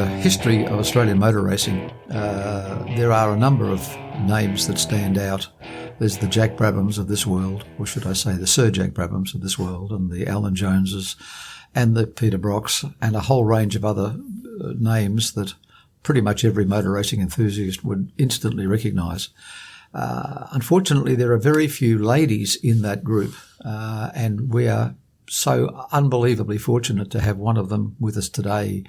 history of Australian motor racing, there are a number of names that stand out. There's the Jack Brabhams of this world, or should I say the Sir Jack Brabhams of this world, and the Alan Joneses and the Peter Brocks, and a whole range of other names that pretty much every motor racing enthusiast would instantly recognise. Unfortunately, there are very few ladies in that group, and we are so unbelievably fortunate to have one of them with us today.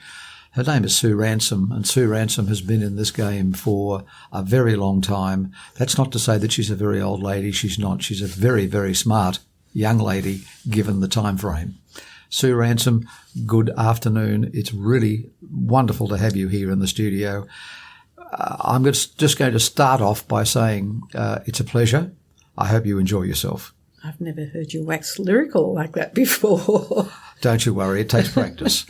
Her name is Sue Ransom, and Sue Ransom has been in this game for a very long time. That's not to say that she's a very old lady. She's not. She's a very, very smart young lady, given the time frame. Sue Ransom, good afternoon. It's really wonderful to have you here in the studio. I'm just going to start off by saying it's a pleasure. I hope you enjoy yourself. I've never heard you wax lyrical like that before. Don't you worry, it takes practice.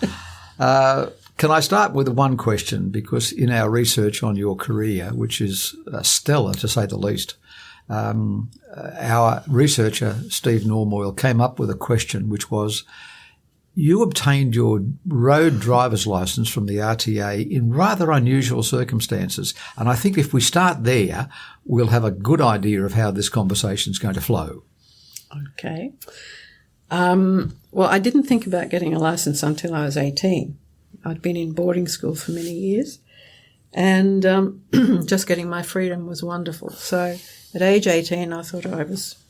Can I start with one question? Because in our research on your career, which is stellar to say the least, our researcher, Steve Normoyle, came up with a question which was, you obtained your road driver's licence from the RTA in rather unusual circumstances. And I think if we start there, we'll have a good idea of how this conversation is going to flow. Okay. Well, I didn't think about getting a licence until I was 18. I'd been in boarding school for many years, and just getting my freedom was wonderful. So at age 18, I thought I was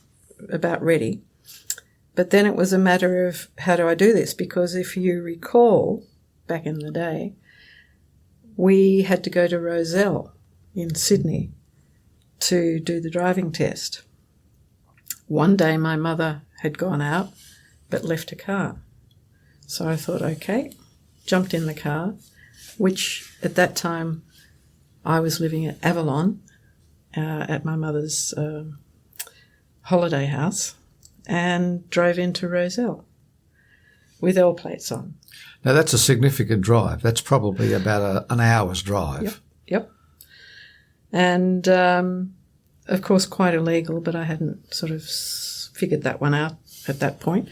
about ready. But then it was a matter of, how do I do this? Because if you recall, back in the day, we had to go to Rozelle in Sydney to do the driving test. One day my mother had gone out but left a car. So I thought, okay, jumped in the car, which at that time I was living at Avalon at my mother's holiday house, and drove into Rozelle with L plates on. Now, that's a significant drive. That's probably about an hour's drive. Yep. And, of course, quite illegal, but I hadn't sort of figured that one out at that point.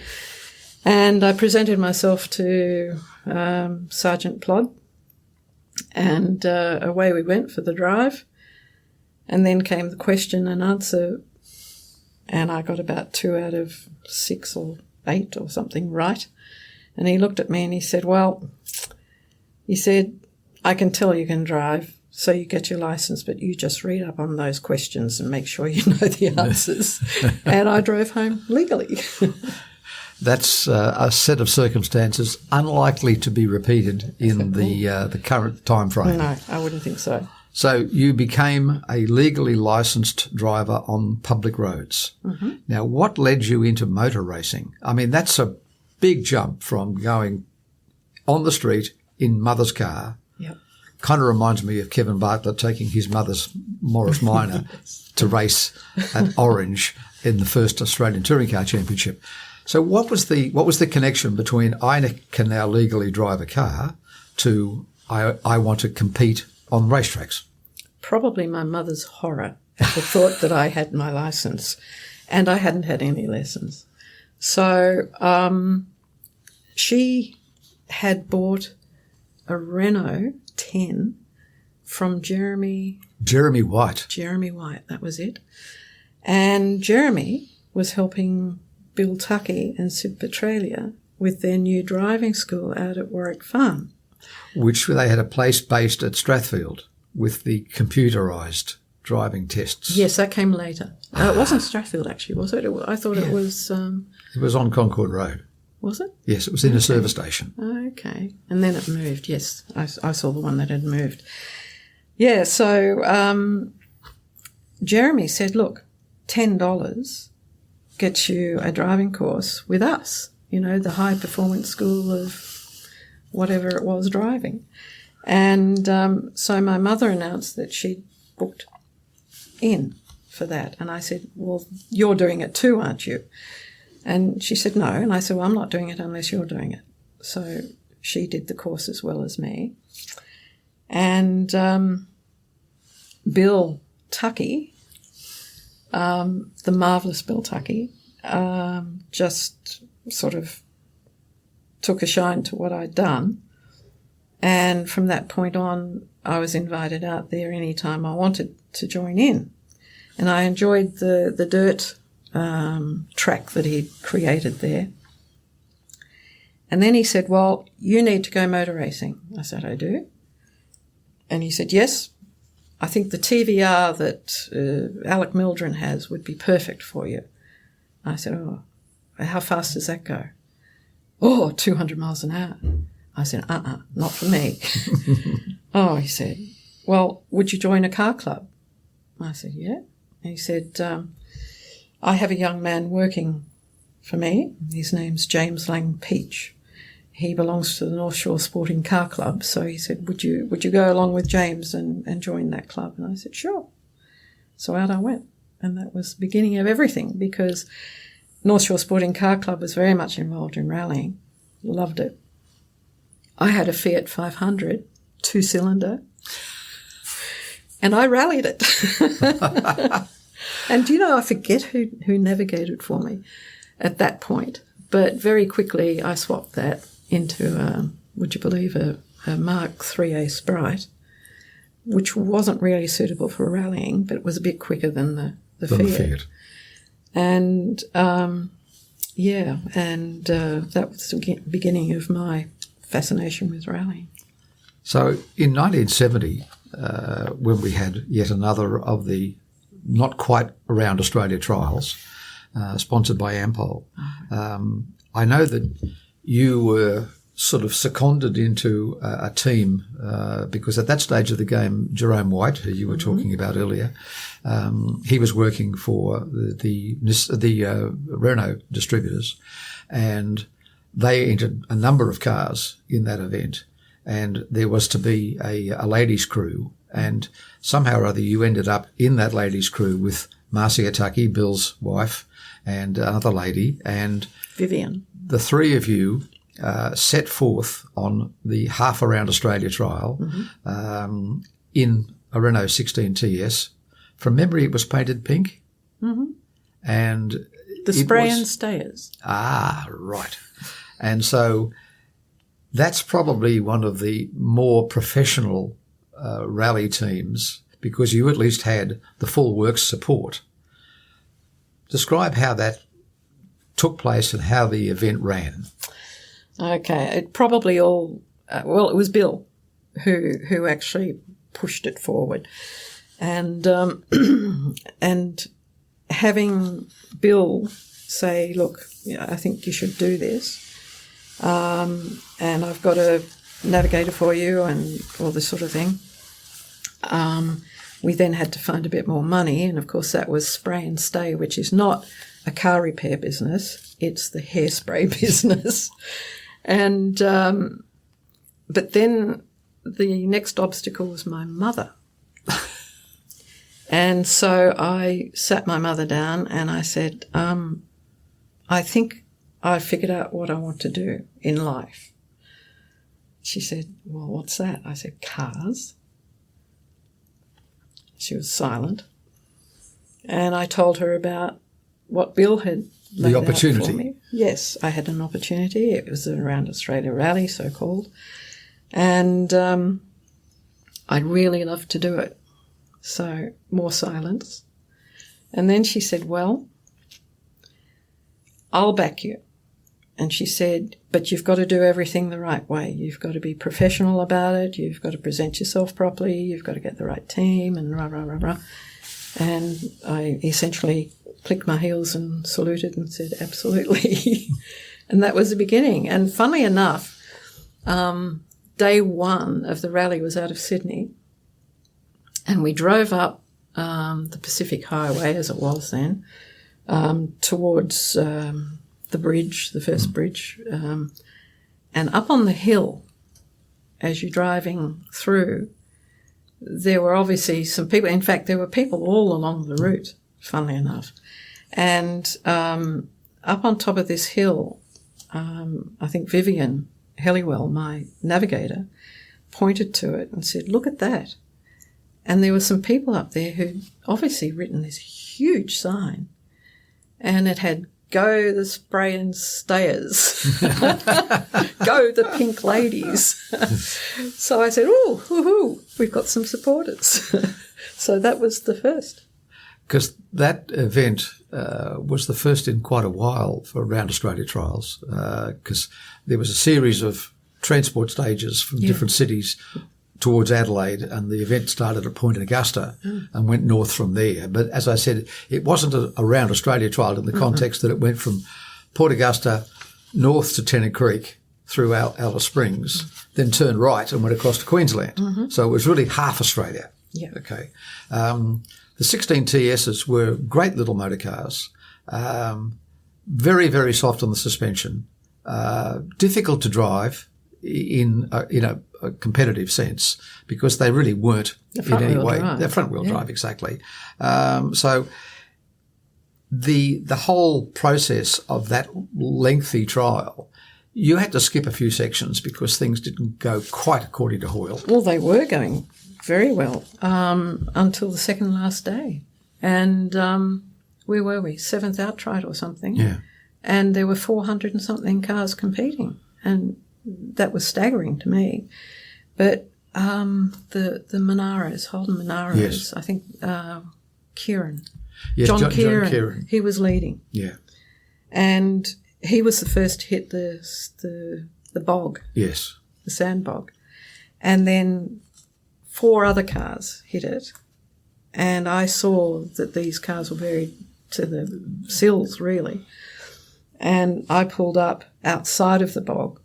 And I presented myself to Sergeant Plod, and away we went for the drive. And then came the question and answer, and I got about 2 out of 6 or 8 or something right. And he looked at me and he said, well, he said, I can tell you can drive, so you get your licence, but you just read up on those questions and make sure you know the answers. And I drove home legally. That's a set of circumstances unlikely to be repeated in the current time frame. No, I wouldn't think so. So you became a legally licensed driver on public roads. Mm-hmm. Now, what led you into motor racing? I mean, that's a big jump from going on the street in mother's car. Yep. Kind of reminds me of Kevin Bartlett taking his mother's Morris Minor to race at Orange in the first Australian Touring Car Championship. So what was the connection between I can now legally drive a car to I want to compete on racetracks? Probably my mother's horror at the thought that I had my licence, and I hadn't had any lessons. So she had bought a Renault 10 from Jeremy White. Jeremy White, that was it. And Jeremy was helping Bill Tuckey and Sid Petralia with their new driving school out at Warwick Farm. Which they had a place based at Strathfield with the computerised driving tests. Yes, that came later. It wasn't Strathfield, actually, was it? I thought it was... It was on Concord Road. Was it? Yes, it was in a service station. Okay. And then it moved, yes. I saw the one that had moved. Yeah, so Jeremy said, look, $10 gets you a driving course with us, you know, the high performance school of whatever it was driving. And so my mother announced that she'd booked in for that. And I said, well, you're doing it too, aren't you? And she said, no. And I said, well, I'm not doing it unless you're doing it. So she did the course as well as me. And Bill Tuckey, the marvellous Bill Tuckey, just sort of took a shine to what I'd done And from that point on, I was invited out there anytime I wanted to join in. And I enjoyed the dirt track that he'd created there. And then he said, well, you need to go motor racing. I said, I do. And he said, yes, I think the TVR that Alec Mildren has would be perfect for you. I said, oh, how fast does that go? Oh, 200 miles an hour. I said, not for me. Oh, he said, well, would you join a car club? I said, yeah. And he said, I have a young man working for me. His name's James Lang Peach. He belongs to the North Shore Sporting Car Club. So he said, would you go along with James and join that club? And I said, sure. So out I went. And that was the beginning of everything, because North Shore Sporting Car Club was very much involved in rallying. Loved it. I had a Fiat 500, 2-cylinder, and I rallied it. And I forget who navigated for me at that point. But very quickly I swapped that into, would you believe, a Mark 3A Sprite, which wasn't really suitable for rallying, but it was a bit quicker than the Fiat. And, that was the beginning of my fascination with rallying. So in 1970, when we had yet another of the not quite around Australia trials, sponsored by Ampol, I know that you were sort of seconded into a team because at that stage of the game, Jerome White, who you were talking about earlier, he was working for the Renault distributors, and they entered a number of cars in that event, and there was to be a ladies' crew, and somehow or other you ended up in that ladies' crew with Marcia Tuckey, Bill's wife, and another lady, and Vivian. The three of you set forth on the half around Australia trial in a Renault 16 TS. From memory, it was painted pink. Mm-hmm. And the spray and stayers. Ah, right. And so that's probably one of the more professional rally teams, because you at least had the full works support. Describe how that took place and how the event ran. Okay, it probably all it was Bill who actually pushed it forward, and and having Bill say, look, I think you should do this, and I've got a navigator for you and all this sort of thing. We then had to find a bit more money, and of course that was Spray and Stay, which is not a car repair business, it's the hairspray business. And but then the next obstacle was my mother. And so I sat my mother down and I said, I think I figured out what I want to do in life. She said, well, what's that? I said, cars. She was silent. And I told her about what Bill had laid the opportunity. out for me. Yes, I had an opportunity. It was around Australia Rally, so-called. And I'd really love to do it. So more silence. And then she said, well, I'll back you. And she said, but you've got to do everything the right way. You've got to be professional about it. You've got to present yourself properly. You've got to get the right team and rah, rah, rah, rah. And I essentially clicked my heels and saluted and said, absolutely. And that was the beginning. And funnily enough, day one of the rally was out of Sydney. And we drove up the Pacific Highway, as it was then, towards the bridge, the first bridge. And up on the hill, as you're driving through, there were obviously some people. In fact, there were people all along the route, funnily enough. And up on top of this hill, I think Vivian Helliwell, my navigator, pointed to it and said, look at that. And there were some people up there who'd obviously written this huge sign, and it had go the spray and stayers, go the pink ladies. So I said, oh, hoo-hoo, we've got some supporters. So that was the first. Because that event was the first in quite a while for Round Australia trials, because there was a series of transport stages from different cities towards Adelaide, and the event started at Point Augusta and went north from there. But as I said, it wasn't a Round Australia trial in the context that it went from Port Augusta north to Tennant Creek through Alice Springs, then turned right and went across to Queensland. So it was really half Australia. Yeah. Okay. The 16 TSs were great little motor cars, very, very soft on the suspension, difficult to drive in a competitive sense because they really weren't in any way. They're front-wheel drive, exactly. So the whole process of that lengthy trial, you had to skip a few sections because things didn't go quite according to Hoyle. Well, they were going very well until the second last day. And where were we? Seventh outright or something. Yeah. And there were 400 and something cars competing. And that was staggering to me. But the Monaros, Holden Monaros, I think Kieran. Yes, John John Kieran. Kieran. He was leading. Yeah. And he was the first to hit the bog. Yes. The sand bog. And then 4 other cars hit it. And I saw that these cars were buried to the sills, really. And I pulled up outside of the bog.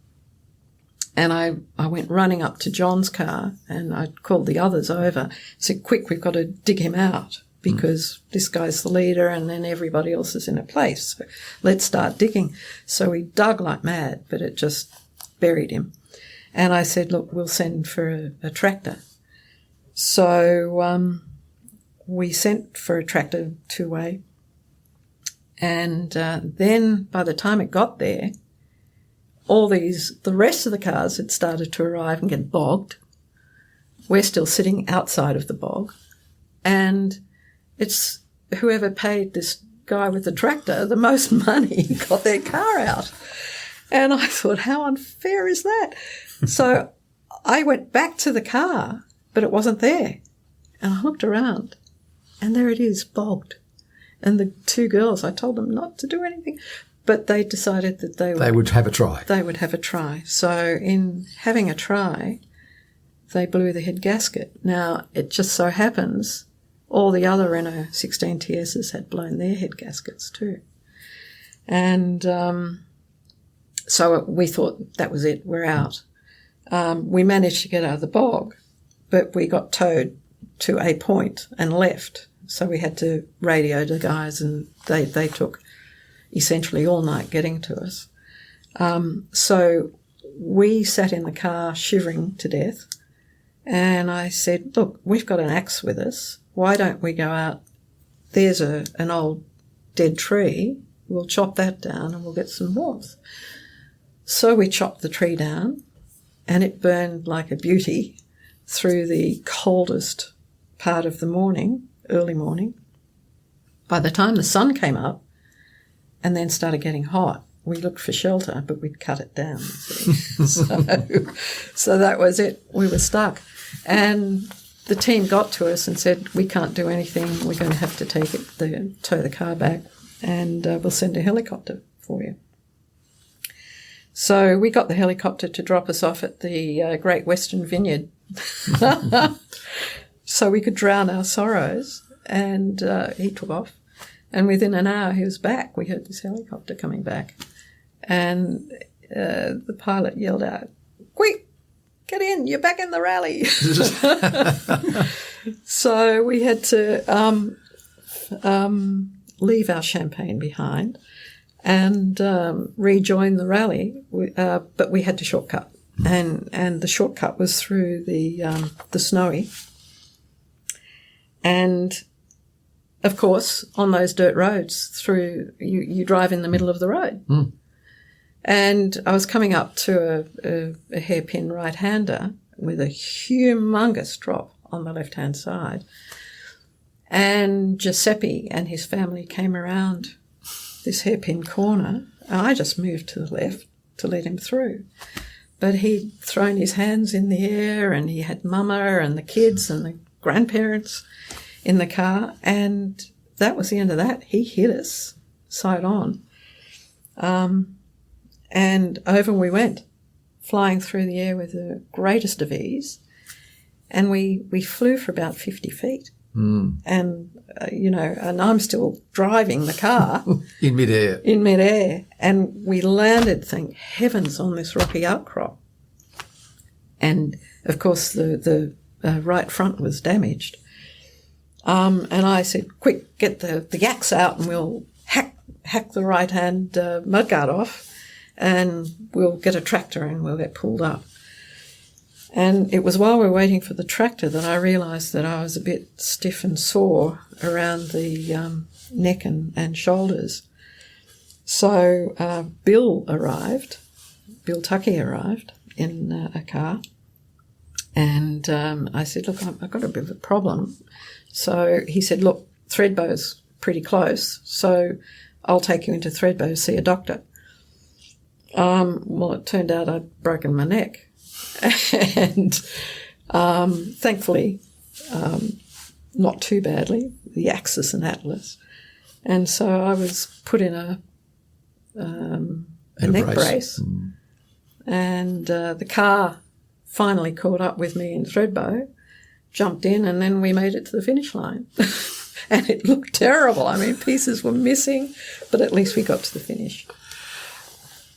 And I went running up to John's car and I called the others over. Said, quick, we've got to dig him out because this guy's the leader and then everybody else is in a place. So let's start digging. So we dug like mad, but it just buried him. And I said, look, we'll send for a tractor. So we sent for a tractor 2-way. And then by the time it got there, the rest of the cars had started to arrive and get bogged. We're still sitting outside of the bog. And it's whoever paid this guy with the tractor the most money got their car out. And I thought, how unfair is that? So I went back to the car, but it wasn't there. And I looked around, and there it is, bogged. And the 2 girls, I told them not to do anything. But they decided that they would have a try. They would have a try. So in having a try, they blew the head gasket. Now, it just so happens all the other Renault 16 TSs had blown their head gaskets too. And so we thought that was it, we're out. We managed to get out of the bog, but we got towed to a point and left. So we had to radio the guys and they took essentially all night getting to us. So we sat in the car shivering to death and I said, look, we've got an axe with us. Why don't we go out? There's an old dead tree. We'll chop that down and we'll get some warmth. So we chopped the tree down and it burned like a beauty through the coldest part of the morning, early morning. By the time the sun came up, and then started getting hot, we looked for shelter, but we'd cut it down. So that was it. We were stuck. And the team got to us and said, we can't do anything. We're going to have to tow the car back, and we'll send a helicopter for you. So we got the helicopter to drop us off at the Great Western Vineyard so we could drown our sorrows. And he took off. And within an hour, he was back. We heard this helicopter coming back. And the pilot yelled out, quick, get in, you're back in the rally. So we had to leave our champagne behind and rejoin the rally, but we had to shortcut. And the shortcut was through the Snowy. And of course, on those dirt roads, you drive in the middle of the road. Mm. And I was coming up to a hairpin right-hander with a humongous drop on the left-hand side. And Giuseppe and his family came around this hairpin corner, and I just moved to the left to let him through. But he'd thrown his hands in the air, and he had Mama and the kids and the grandparents in the car, and that was the end of that. He hit us side on. And over we went, flying through the air with the greatest of ease. And we flew for about 50 feet. And, and I'm still driving the car. In midair. In midair. And we landed, thank heavens, on this rocky outcrop. And, of course, the right front was damaged. And I said, quick, get the axe out and we'll hack the right-hand mudguard off, and we'll get a tractor and we'll get pulled up. And it was while we were waiting for the tractor that I realised that I was a bit stiff and sore around the neck and shoulders. So Bill Tuckey arrived in a car, and I said, look, I've got a bit of a problem. So he said, look, Thredbo's pretty close, so I'll take you into Thredbo to see a doctor. Well, it turned out I'd broken my neck. And thankfully, not too badly, the axis and atlas. And so I was put in a neck brace. And the car finally caught up with me in Thredbo, jumped in, and then we made it to the finish line. And it looked terrible. I mean, pieces were missing, but at least we got to the finish.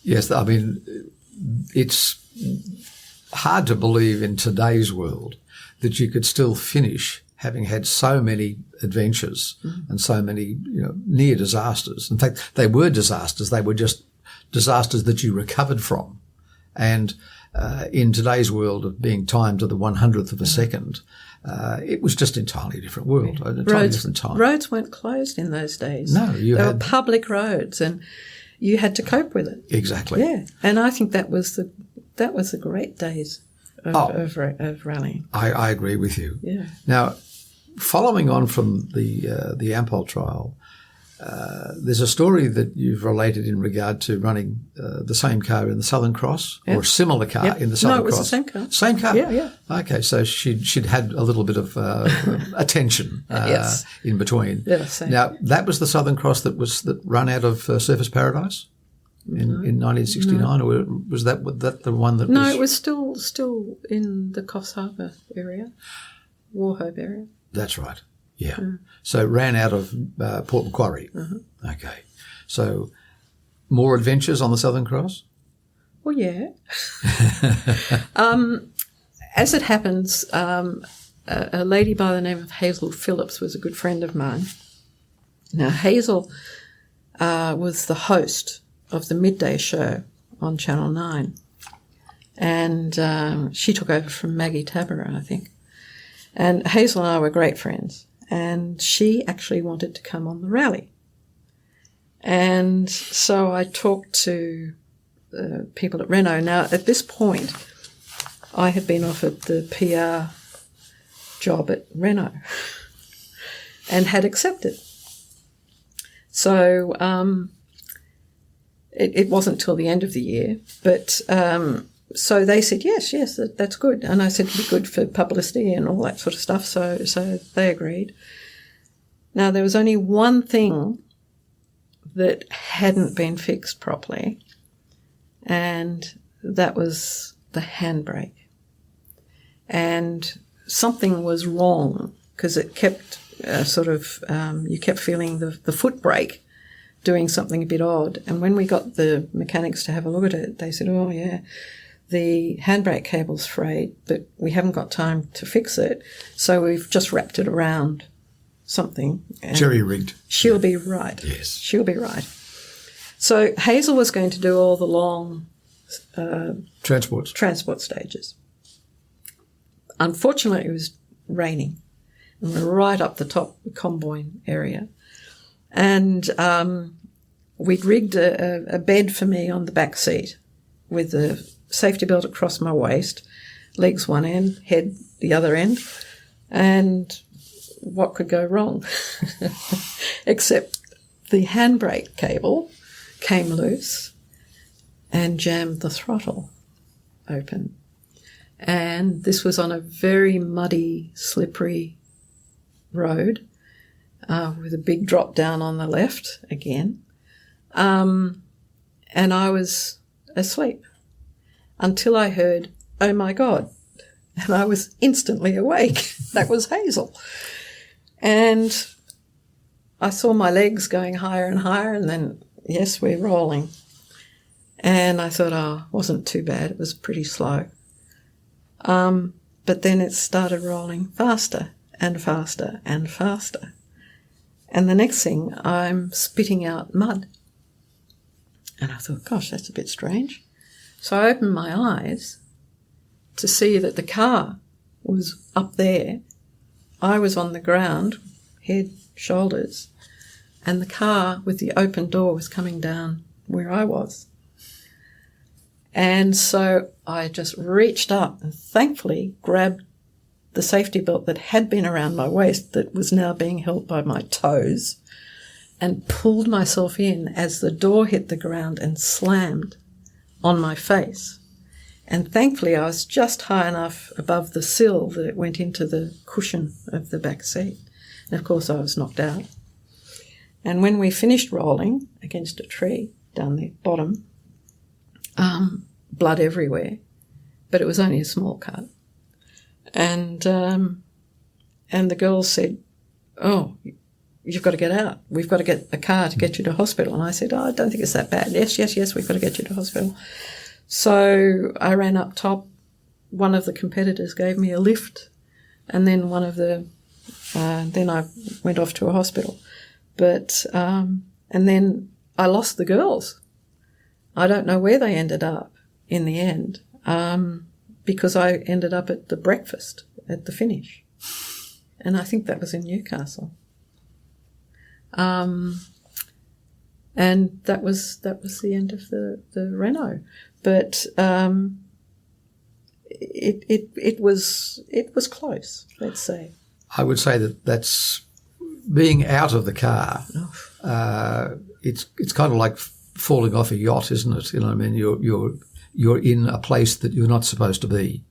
Yes, I mean, it's hard to believe in today's world that you could still finish having had so many adventures and so many near disasters. In fact, they were disasters. They were just disasters that you recovered from. And in today's world of being timed to the 100th of a second, it was just an entirely different world, an entirely different time. Roads weren't closed in those days. No, they were public roads, and you had to cope with it. Exactly. Yeah, and I think that was the great days of rallying. I agree with you. Yeah. Now, following on from the Ampol trial, there's a story that you've related in regard to running the same car in the Southern Cross, or a similar car in the Southern Cross. No, it was the same car. Same car? Yeah. Okay, so she'd had a little bit of attention yes. in between. Yeah, now, that was the Southern Cross that ran out of Surfers Paradise in 1969, or was that the one that was... No, it was still in the Coffs Harbour area, Wauchope area. That's right. Yeah. So it ran out of Port Macquarie. Okay. So more adventures on the Southern Cross? Well, yeah. As it happens, a lady by the name of Hazel Phillips was a good friend of mine. Now, Hazel was the host of the midday show on Channel 9. And she took over from Maggie Tabaret, I think. And Hazel and I were great friends. And she actually wanted to come on the rally. And so I talked to people at Renault. Now, at this point, I had been offered the PR job at Renault and had accepted. So it wasn't till the end of the year, but so they said, yes, that's good. And I said it'd be good for publicity and all that sort of stuff. So they agreed. Now, there was only one thing that hadn't been fixed properly, and that was the handbrake. And something was wrong because it kept you kept feeling the foot brake doing something a bit odd. And when we got the mechanics to have a look at it, they said, oh, yeah, the handbrake cable's frayed, but we haven't got time to fix it, so we've just wrapped it around something. Jerry-rigged. She'll be right. Yes. She'll be right. So Hazel was going to do all the long transport stages. Unfortunately, it was raining, and we're right up the top of the Comboyne area. And we'd rigged a bed for me on the back seat with the safety belt across my waist, legs one end, head the other end, and what could go wrong? Except the handbrake cable came loose and jammed the throttle open. And this was on a very muddy, slippery road with a big drop down on the left again. And I was asleep until I heard, "Oh my God." And I was instantly awake. That was Hazel. And I saw my legs going higher and higher, and then, yes, we're rolling. And I thought, it wasn't too bad. It was pretty slow. But then it started rolling faster and faster and faster. And the next thing, I'm spitting out mud. And I thought, gosh, that's a bit strange. So I opened my eyes to see that the car was up there. I was on the ground, head, shoulders, and the car with the open door was coming down where I was. And so I just reached up and thankfully grabbed the safety belt that had been around my waist that was now being held by my toes and pulled myself in as the door hit the ground and slammed on my face. And thankfully I was just high enough above the sill that it went into the cushion of the back seat. And of course I was knocked out. And when we finished rolling against a tree down the bottom, blood everywhere, but it was only a small cut. And the girls said, "Oh, you've got to get out. We've got to get a car to get you to hospital." And I said, "I don't think it's that bad." Yes, we've got to get you to hospital. So I ran up top. One of the competitors gave me a lift, and then then I went off to a hospital. But and then I lost the girls. I don't know where they ended up in the end, because I ended up at the breakfast at the finish, and I think that was in Newcastle. And that was the end of the Renault. But it was close, let's say. I would say that's being out of the car. It's kind of like falling off a yacht, isn't it? You know, I mean, you're in a place that you're not supposed to be,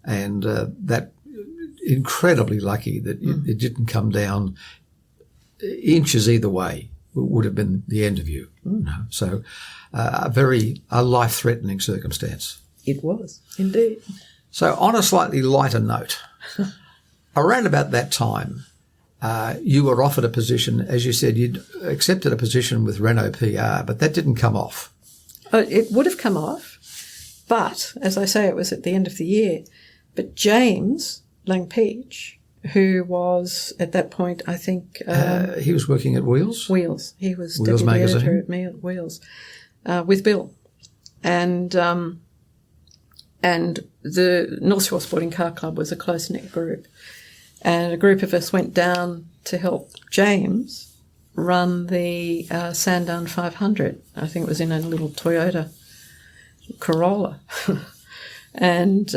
and that incredibly lucky that it didn't come down inches either way would have been the end of you. So a life-threatening circumstance. It was, indeed. So on a slightly lighter note, around about that time, you were offered a position, as you said, you'd accepted a position with Renault PR, but that didn't come off. It would have come off, but, as I say, it was at the end of the year. But James Langpeach, who was, at that point, I think... he was working at Wheels? Wheels. He was Wheels deputy magazine. editor at Wheels, with Bill. And the North Shore Sporting Car Club was a close-knit group. And a group of us went down to help James run the Sandown 500. I think it was in a little Toyota Corolla. And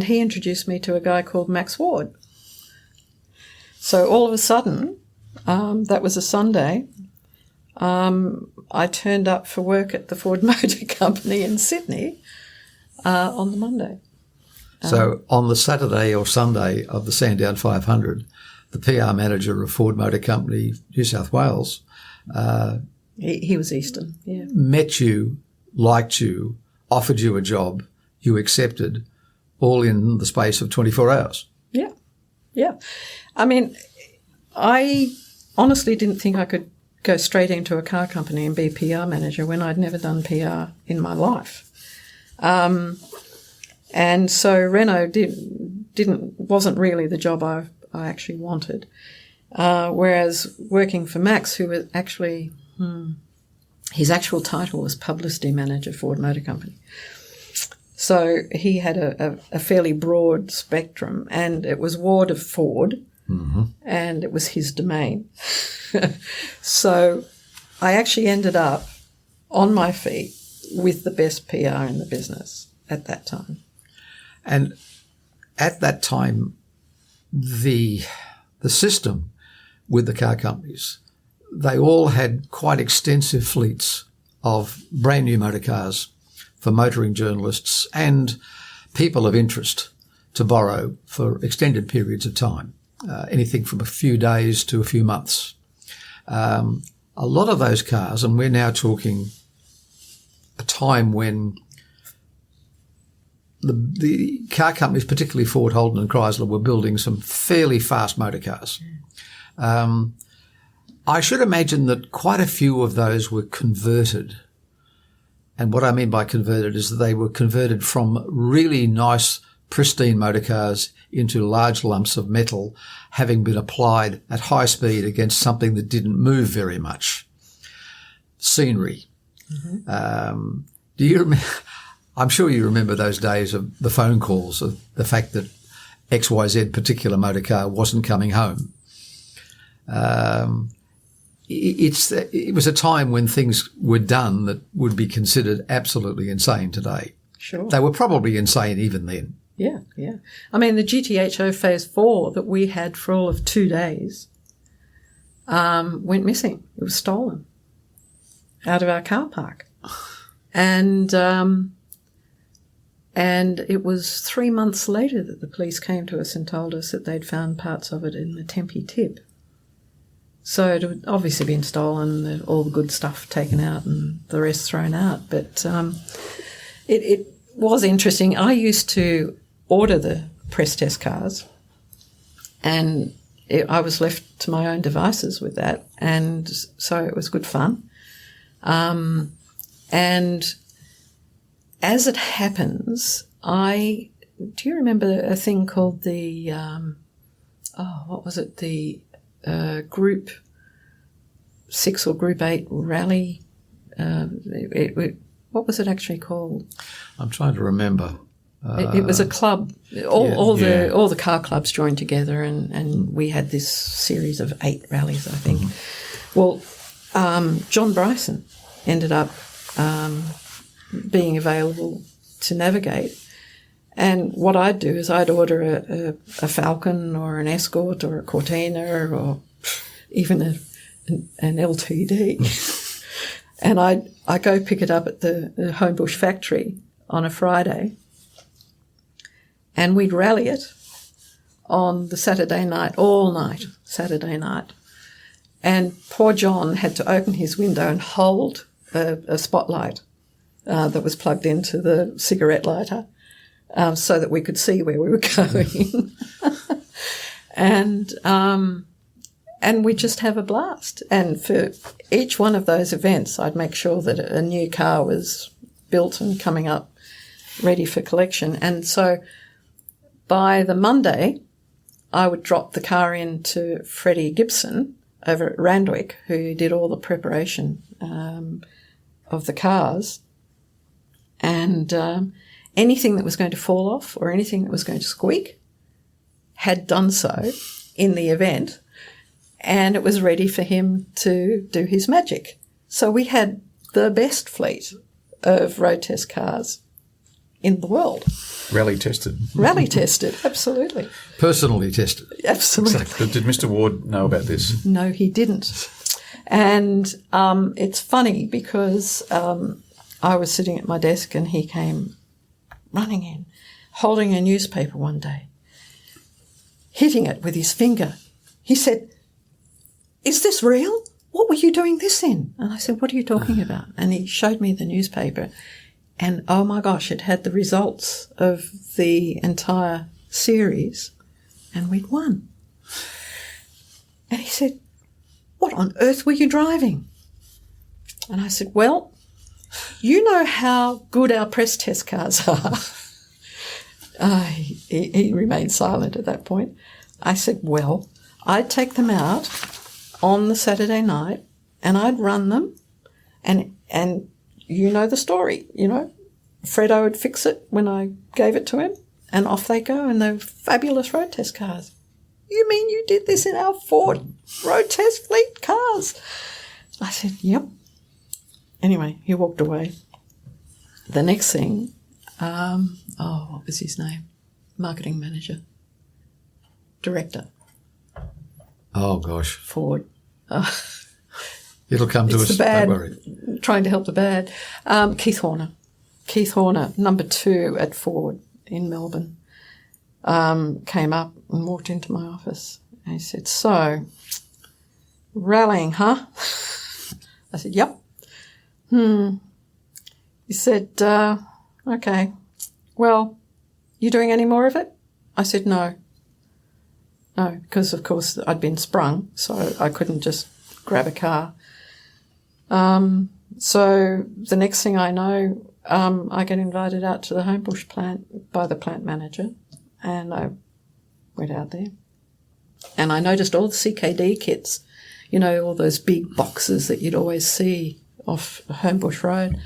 he introduced me to a guy called Max Ward. So all of a sudden, that was a Sunday, I turned up for work at the Ford Motor Company in Sydney on the Monday. So on the Saturday or Sunday of the Sandown 500, the PR manager of Ford Motor Company, New South Wales, he was Eastern, yeah, met you, liked you, offered you a job, you accepted, all in the space of 24 hours. Yeah. I mean, I honestly didn't think I could go straight into a car company and be PR manager when I'd never done PR in my life. And so Renault wasn't really the job I actually wanted. Whereas working for Max, who was actually, his actual title was publicity manager, Ford Motor Company. So he had a fairly broad spectrum, and it was Ward of Ford, and it was his domain. So I actually ended up on my feet with the best PR in the business at that time. And at that time, the system with the car companies, they all had quite extensive fleets of brand new motor cars for motoring journalists and people of interest to borrow for extended periods of time, anything from a few days to a few months. A lot of those cars, and we're now talking a time when the car companies, particularly Ford, Holden and Chrysler, were building some fairly fast motor cars. I should imagine that quite a few of those were converted. And what I mean by converted is that they were converted from really nice, pristine motor cars into large lumps of metal, having been applied at high speed against something that didn't move very much. Scenery. Do you remember? I'm sure you remember those days of the phone calls, of the fact that XYZ particular motor car wasn't coming home. It was a time when things were done that would be considered absolutely insane today. Sure. They were probably insane even then. Yeah, yeah. I mean, the GTHO Phase 4 that we had for all of 2 days went missing. It was stolen out of our car park. And it was 3 months later that the police came to us and told us that they'd found parts of it in the Tempe tip. So it had obviously been stolen, all the good stuff taken out and the rest thrown out. But it was interesting. I used to order the press test cars, and I was left to my own devices with that, and so it was good fun. And as it happens, do you remember a thing called the, what was it, the Group 6 or Group 8 rally? What was it actually called? I'm trying to remember. It was a club. All the car clubs joined together, and we had this series of 8 rallies, I think. Well, John Bryson ended up being available to navigate. And what I'd do is I'd order a Falcon or an Escort or a Cortina or even an LTD. And I go pick it up at the Homebush factory on a Friday, and we'd rally it on the Saturday night, all night, Saturday night. And poor John had to open his window and hold a spotlight that was plugged into the cigarette lighter so that we could see where we were going. And we just have a blast. And for each one of those events, I'd make sure that a new car was built and coming up ready for collection. And so by the Monday, I would drop the car in to Freddie Gibson over at Randwick, who did all the preparation of the cars. And anything that was going to fall off or anything that was going to squeak had done so in the event, and it was ready for him to do his magic. So we had the best fleet of road test cars in the world. Rally tested. Rally tested, absolutely. Personally tested. Absolutely. Exactly. Did Mr. Ward know about this? No, he didn't. And it's funny because I was sitting at my desk and he came running in, holding a newspaper one day, hitting it with his finger. He said, "Is this real? What were you doing this in?" And I said, "What are you talking about?" And he showed me the newspaper. And, oh, my gosh, it had the results of the entire series, and we'd won. And he said, "What on earth were you driving?" And I said, "Well, you know how good our press test cars are." He remained silent at that point. I said, "Well, I'd take them out on the Saturday night and I'd run them, and you know the story, you know. Fredo would fix it when I gave it to him, and off they go, and they're fabulous road test cars." "You mean you did this in our Ford road test fleet cars?" I said, "Yep." Anyway, he walked away. The next thing, what was his name? Marketing manager. Director. Oh, gosh. Ford. It'll come to It's us, the bad, don't worry. trying to help the bad. Keith Horner. Keith Horner, number 2 at Ford in Melbourne, came up and walked into my office. And he said, "So, rallying, huh?" I said, "Yep." He said, "Okay. Well, you doing any more of it?" I said, No, because, of course, I'd been sprung, so I couldn't just grab a car. So the next thing I know, I get invited out to the Homebush plant by the plant manager, and I went out there. And I noticed all the CKD kits, you know, all those big boxes that you'd always see off Homebush Road.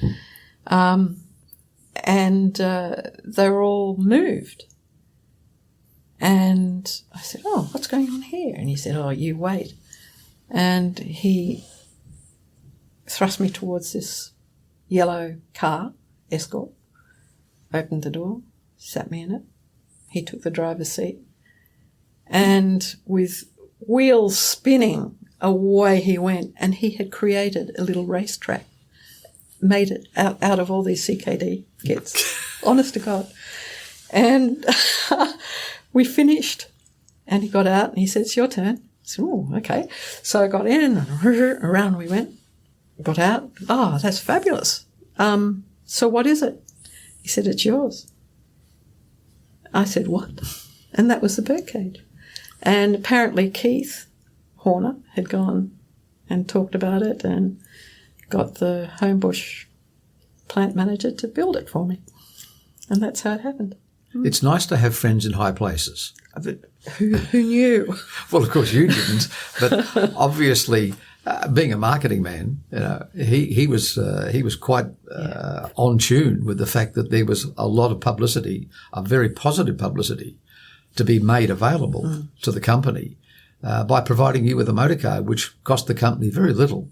And they were all moved. And I said, "Oh, what's going on here?" And he said, "Oh, you wait." And he thrust me towards this yellow car, Escort, opened the door, sat me in it. He took the driver's seat. And with wheels spinning, away he went. And he had created a little racetrack, made it out of all these CKD kits, honest to God. And we finished, and he got out, and he said, "It's your turn." I said, "Oh, okay." So I got in, and around we went, got out. "Oh, that's fabulous. So what is it?" He said, "It's yours." I said, "What?" And that was the birdcage. And apparently Keith Horner had gone and talked about it and got the Homebush plant manager to build it for me. And that's how it happened. It's nice to have friends in high places. Who knew? Well, of course you didn't, but obviously, being a marketing man, you know, he was quite on tune with the fact that there was a lot of publicity, a very positive publicity, to be made available to the company by providing you with a motor car, which cost the company very little.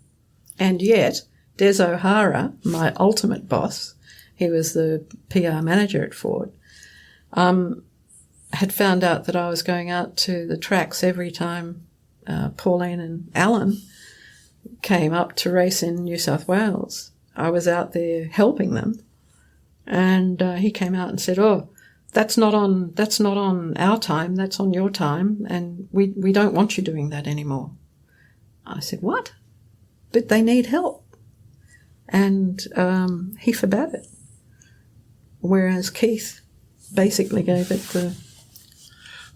And yet, Des O'Hara, my ultimate boss, he was the PR manager at Ford, had found out that I was going out to the tracks every time Pauline and Alan came up to race in New South Wales. I was out there helping them, and he came out and said, "Oh, that's not on our time, that's on your time, and we don't want you doing that anymore." I said, "What?" "But they need help." And he forbade it, whereas Keith basically gave it the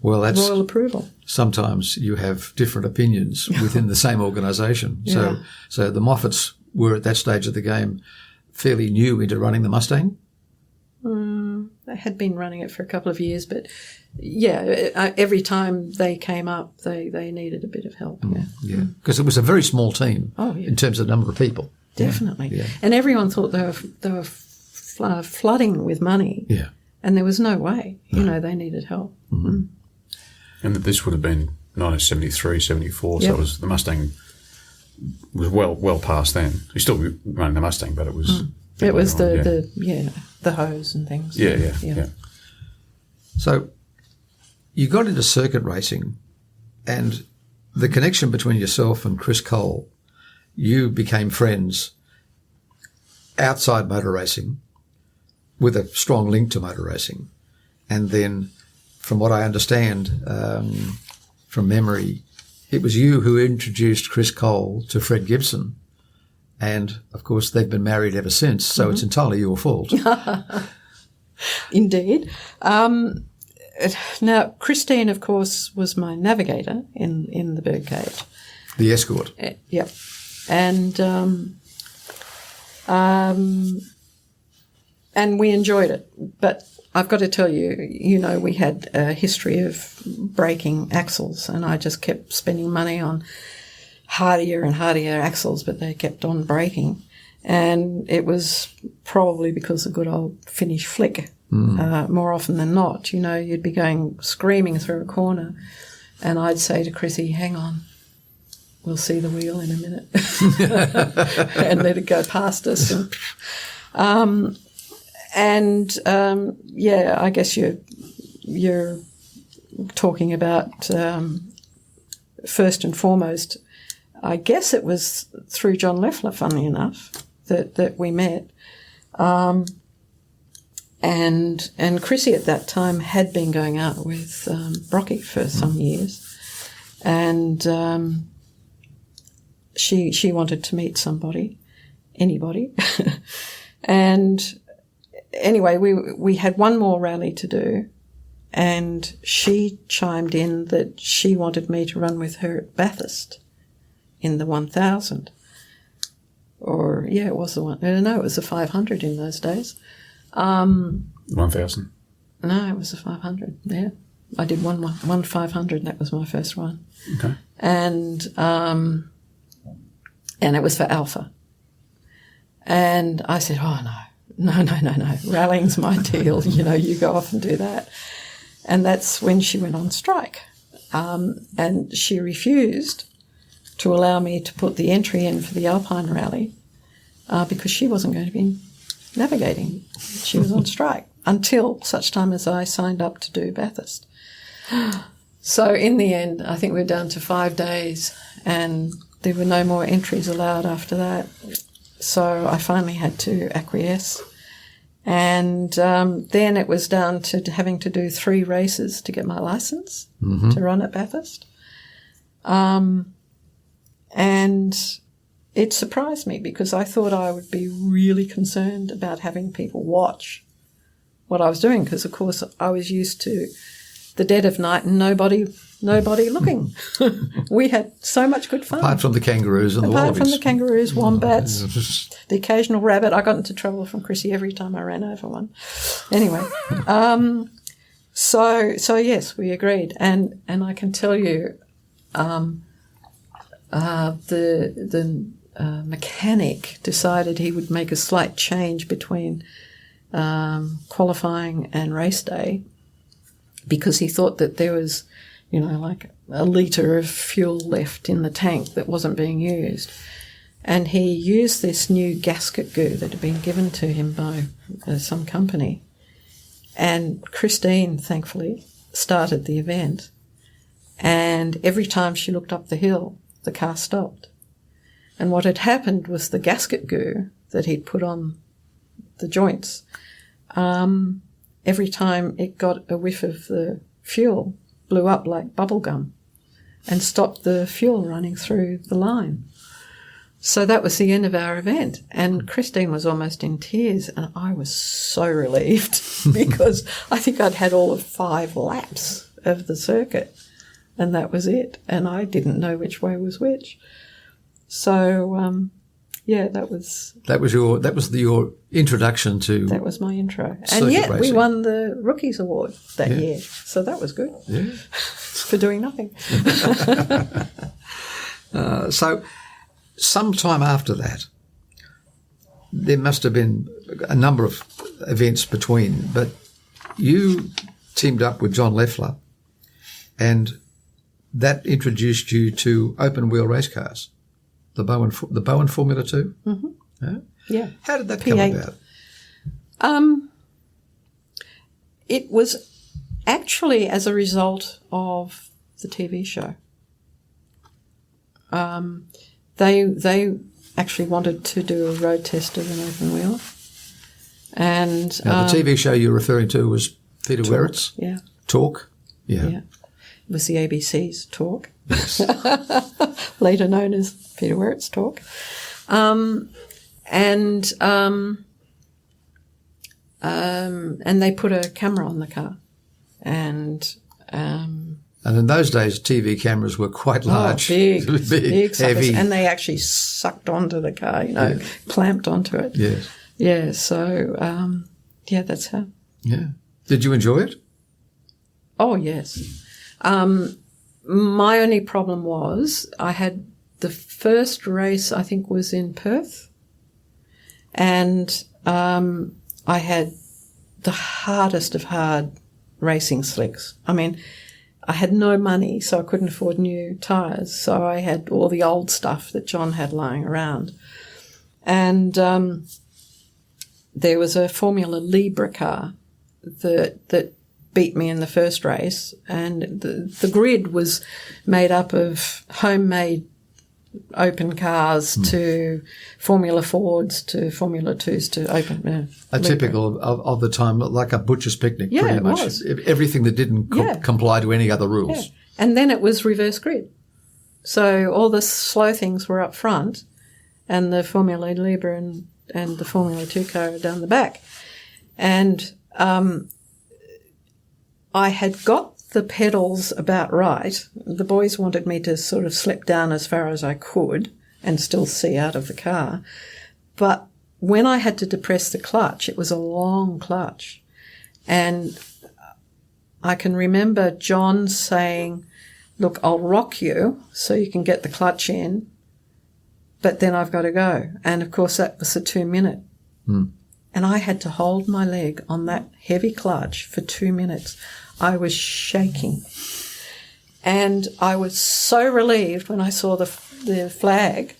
royal approval. Sometimes you have different opinions within the same organisation. Yeah. So the Moffats were at that stage of the game fairly new into running the Mustang? They had been running it for a couple of years, but yeah, every time they came up, they needed a bit of help. Yeah, because it was a very small team in terms of the number of people. Definitely. Yeah. And everyone thought they were flooding with money. Yeah. And there was no way. You know, they needed help. Mm-hmm. And that this would have been 1973, 74, so it was, the Mustang was well past then. We still running the Mustang, but it was... It was the hose and things. Yeah. So you got into circuit racing, and the connection between yourself and Chris Cole, you became friends outside motor racing with a strong link to motor racing. And then, from what I understand from memory, it was you who introduced Chris Cole to Fred Gibson. And, of course, they've been married ever since, so it's entirely your fault. Indeed. Now, Christine, of course, was my navigator in the birdcage. The Escort. Yep. And we enjoyed it. But I've got to tell you, we had a history of breaking axles, and I just kept spending money on hardier and hardier axles, but they kept on breaking. And it was probably because of good old Finnish flick. More often than not, you'd be going screaming through a corner, and I'd say to Chrissy, "Hang on, we'll see the wheel in a minute," and let it go past us. I guess you're talking about first and foremost, I guess it was through John Leffler, funnily enough, that we met. And Chrissy at that time had been going out with Brocky for some years. And she wanted to meet anybody. And anyway, we had one more rally to do, and she chimed in that she wanted me to run with her at Bathurst in the 1000. Or, yeah, it was the one. No, it was the 500 in those days. 1,000? No, it was the 500, yeah. I did one 500, that was my first one. Okay. And it was for Alpha. And I said, oh, no, rallying's my deal, you go off and do that. And that's when she went on strike. And she refused to allow me to put the entry in for the Alpine Rally because she wasn't going to be navigating. She was on strike until such time as I signed up to do Bathurst. So in the end, I think we were down to 5 days and there were no more entries allowed after that. So I finally had to acquiesce. And then it was down to having to do 3 races to get my licence to run at Bathurst. And it surprised me because I thought I would be really concerned about having people watch what I was doing because, of course, I was used to the dead of night and nobody looking. We had so much good fun. Apart from the kangaroos and the wallabies. Apart from the kangaroos, wombats, the occasional rabbit. I got into trouble from Chrissy every time I ran over one. Anyway, so yes, we agreed. And I can tell you the mechanic decided he would make a slight change between qualifying and race day because he thought that there was, like a litre of fuel left in the tank that wasn't being used. And he used this new gasket goo that had been given to him by some company. And Christine, thankfully, started the event. And every time she looked up the hill, the car stopped. And what had happened was the gasket goo that he'd put on the joints, every time it got a whiff of the fuel, blew up like bubble gum and stopped the fuel running through the line. So that was the end of our event. And Christine was almost in tears and I was so relieved because I think I'd had all of 5 laps of the circuit and that was it. And I didn't know which way was which. So, that was your introduction to. That was my intro, and yet racing. We won the Rookies Award that year, so that was good. Yeah, for doing nothing. So, sometime after that, there must have been a number of events between, but you teamed up with John Leffler, and that introduced you to open wheel race cars. The Bowen Formula 2? Mm-hmm. Yeah. How did that P8. come about? It was actually as a result of the TV show. They actually wanted to do a road test of an open wheeler. And now, the TV show you're referring to was Peter Werritz? Yeah. Talk? Yeah. It was the ABC's Talk. Yes. Later known as Peter Werritz Talk. And they put a camera on the car. And in those days, TV cameras were quite large. Big, heavy. And they actually sucked onto the car, clamped onto it. Yes. Yeah, so, that's how. Yeah. Did you enjoy it? Oh, yes. My only problem was I had the first race, I think, was in Perth. And I had the hardest of hard racing slicks. I mean, I had no money, so I couldn't afford new tyres. So I had all the old stuff that John had lying around. And there was a Formula Libre car that beat me in the first race, and the grid was made up of homemade open cars to Formula Fords to Formula 2s to open. Typical of the time, like a butcher's picnic, Yeah, pretty it much. was. Everything that didn't comply to any other rules. Yeah. And then it was reverse grid. So all the slow things were up front and the Formula Libre and the Formula 2 car down the back. And I had got the pedals about right. The boys wanted me to sort of slip down as far as I could and still see out of the car. But when I had to depress the clutch, it was a long clutch. And I can remember John saying, look, I'll rock you so you can get the clutch in, but then I've got to go. And, of course, that was a 2-minute. And I had to hold my leg on that heavy clutch for 2 minutes. I was shaking. And I was so relieved when I saw the flag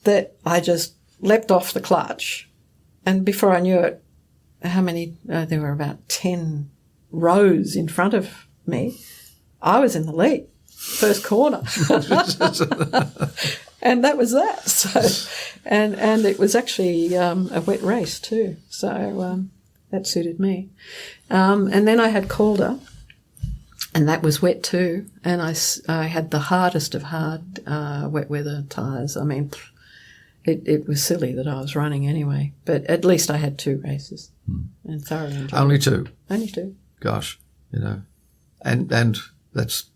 that I just leapt off the clutch. And before I knew it, there were about 10 rows in front of me. I was in the lead, first corner. And that was that. So, and it was actually a wet race too. So that suited me. And then I had Calder, and that was wet too. And I had the hardest of hard wet weather tyres. I mean, it was silly that I was running anyway. But at least I had 2 races and thoroughly enjoyed Only it. 2? Only 2. Gosh, and that's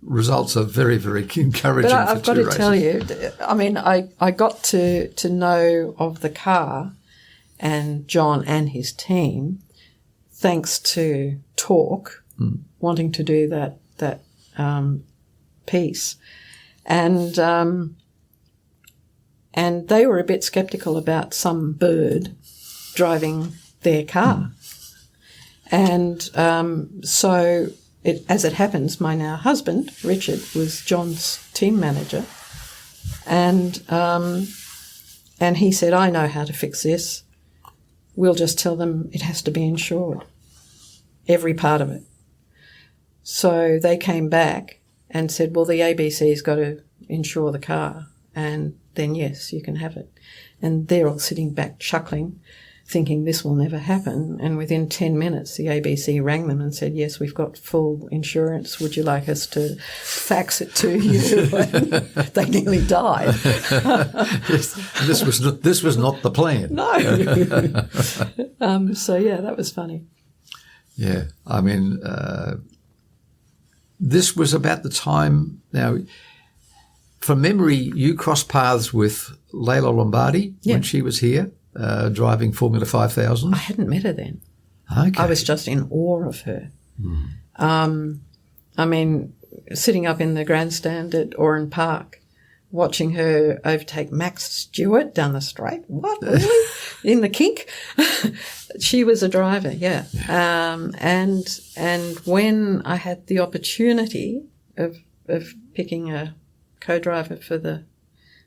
results are very, very encouraging. But I've got to races. tell you, I mean, I got to know of the car and John and his team thanks to Talk wanting to do that piece, and they were a bit sceptical about some bird driving their car, and so. As it happens, my now husband, Richard, was John's team manager, and he said, I know how to fix this. We'll just tell them it has to be insured, every part of it. So they came back and said, well, the ABC's got to insure the car, and then, yes, you can have it. And they're all sitting back chuckling, thinking this will never happen. And within 10 minutes, the ABC rang them and said, yes, we've got full insurance. Would you like us to fax it to you? And they nearly died. Yes, this was not the plan. No. So, yeah, that was funny. Yeah, I mean, this was about the time, now, from memory, you crossed paths with Leila Lombardi when she was here. Driving Formula 5000? I hadn't met her then. Okay. I was just in awe of her. I mean, sitting up in the grandstand at Oran Park, watching her overtake Max Stewart down the straight. What, really? In the kink? She was a driver, yeah. And when I had the opportunity of picking a co-driver for the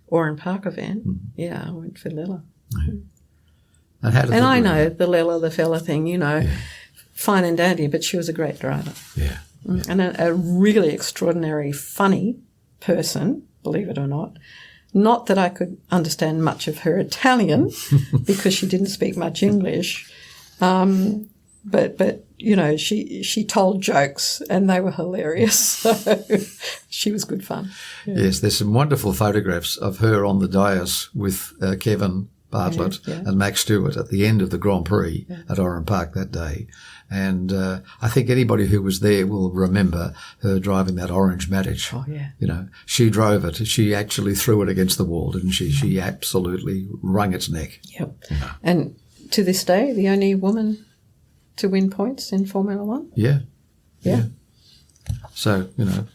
Oran Park event, I went for Lilla. And I know the Lilla, the fella thing, fine and dandy, but she was a great driver. Yeah. And a really extraordinary, funny person, believe it or not. Not that I could understand much of her Italian because she didn't speak much English. But she told jokes and they were hilarious. So she was good fun. Yeah. Yes, there's some wonderful photographs of her on the dais with Kevin Bartlett and Max Stewart at the end of the Grand Prix at Oran Park that day. And I think anybody who was there will remember her driving that orange Matic. Oh, yeah. She drove it. She actually threw it against the wall, didn't she? She absolutely wrung its neck. Yep. And to this day, the only woman to win points in Formula One. Yeah. Yeah. So,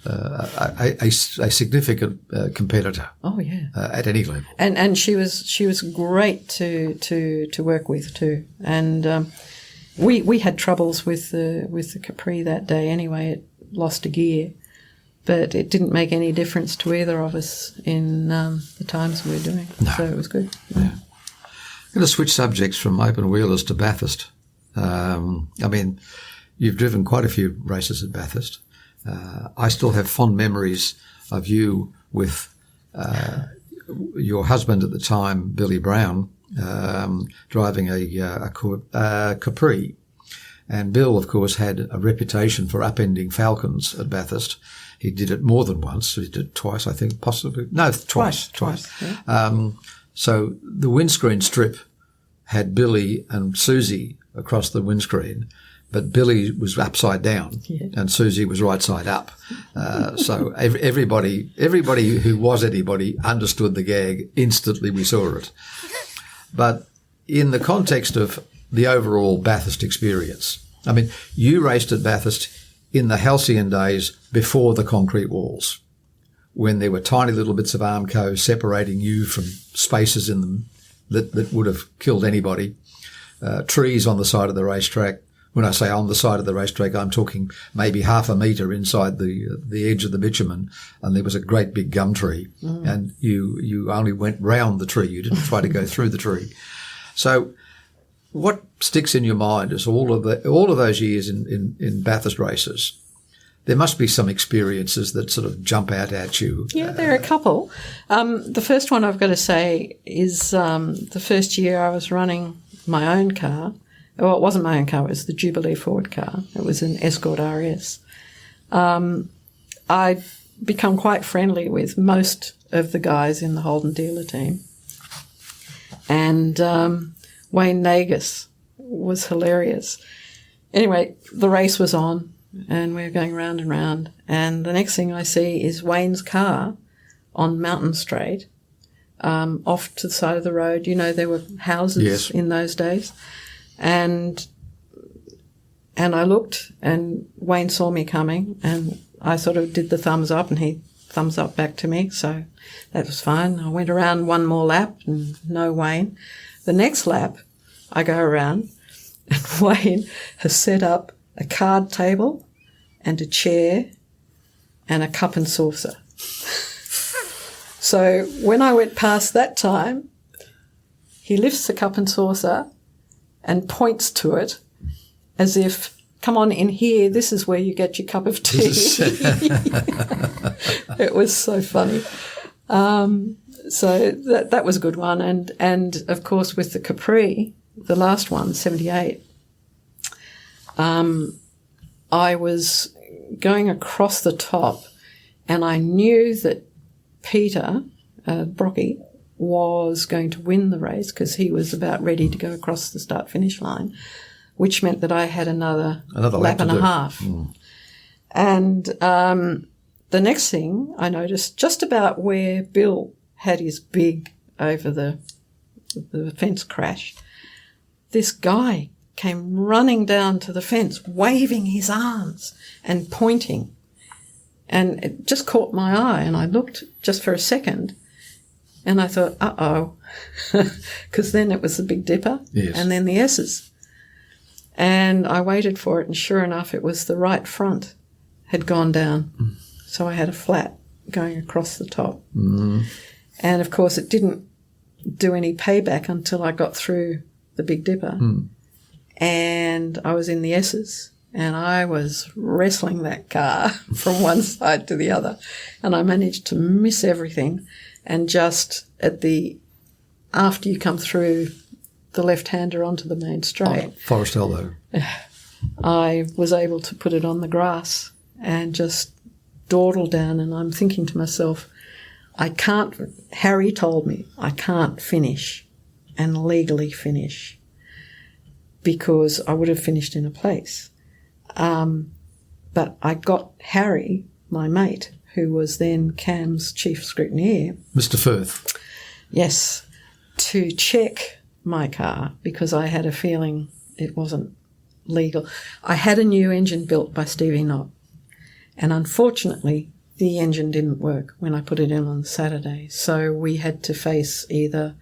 a significant competitor. Oh, yeah. At any level. And she was great to work with too. And we had troubles with the Capri that day anyway. It lost a gear, but it didn't make any difference to either of us in the times we were doing. No. So it was good. Yeah. I'm going to switch subjects from open wheelers to Bathurst. I mean, you've driven quite a few races at Bathurst. I still have fond memories of you with your husband at the time, Billy Brown, driving a Capri. And Bill, of course, had a reputation for upending falcons at Bathurst. He did it more than once. He did it twice, I think, possibly. No, twice. Yeah. So the windscreen strip had Billy and Susie across the windscreen, but Billy was upside down and Susie was right side up. So everybody who was anybody understood the gag instantly we saw it. But in the context of the overall Bathurst experience, I mean, you raced at Bathurst in the halcyon days before the concrete walls, when there were tiny little bits of Armco separating you from spaces in them that would have killed anybody, trees on the side of the racetrack. When I say on the side of the racetrack, I'm talking maybe half a metre inside the edge of the bitumen, and there was a great big gum tree, and you only went round the tree. You didn't try to go through the tree. So what sticks in your mind is all of those years in Bathurst races. There must be some experiences that sort of jump out at you. Yeah, there are a couple. The first one I've got to say is the first year I was running my own car. Well, it wasn't my own car, it was the Jubilee Ford car. It was an Escort RS. I'd become quite friendly with most of the guys in the Holden dealer team. And Wayne Nagus was hilarious. Anyway, the race was on and we were going round and round. And the next thing I see is Wayne's car on Mountain Straight, off to the side of the road. You know, there were houses in those days. And I looked and Wayne saw me coming and I sort of did the thumbs up and he thumbs up back to me. So that was fine. I went around one more lap and no Wayne. The next lap I go around and Wayne has set up a card table and a chair and a cup and saucer. So when I went past that time, he lifts the cup and saucer and points to it as if, come on in here, this is where you get your cup of tea. It was so funny. So that was a good one. And of course with the Capri, the last one, 78, I was going across the top and I knew that Peter Brocky was going to win the race because he was about ready to go across the start-finish line, which meant that I had another lap and a half. And the next thing I noticed, just about where Bill had his big over the fence crash, this guy came running down to the fence, waving his arms and pointing. And it just caught my eye, and I looked just for a second, and I thought, uh-oh, because then it was the Big Dipper and then the S's. And I waited for it, and sure enough, it was the right front had gone down. So I had a flat going across the top. And, of course, it didn't do any payback until I got through the Big Dipper. And I was in the S's, and I was wrestling that car from one side to the other. And I managed to miss everything. And just after you come through the left-hander onto the main straight. Forest Elbow. I was able to put it on the grass and just dawdle down, and I'm thinking to myself, Harry told me I can't finish and legally finish because I would have finished in a place. But I got Harry, my mate, who was then Cam's chief scrutineer. Mr. Firth. Yes, to check my car because I had a feeling it wasn't legal. I had a new engine built by Stevie Knott, and unfortunately the engine didn't work when I put it in on Saturday. So we had to face either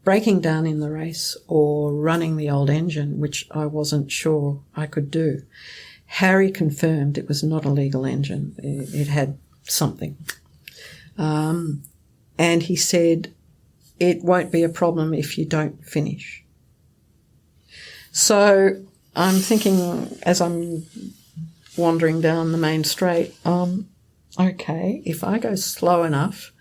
breaking down in the race or running the old engine, which I wasn't sure I could do. Harry confirmed it was not a legal engine. It had something. And he said, it won't be a problem if you don't finish. So I'm thinking as I'm wandering down the main straight, okay, if I go slow enough,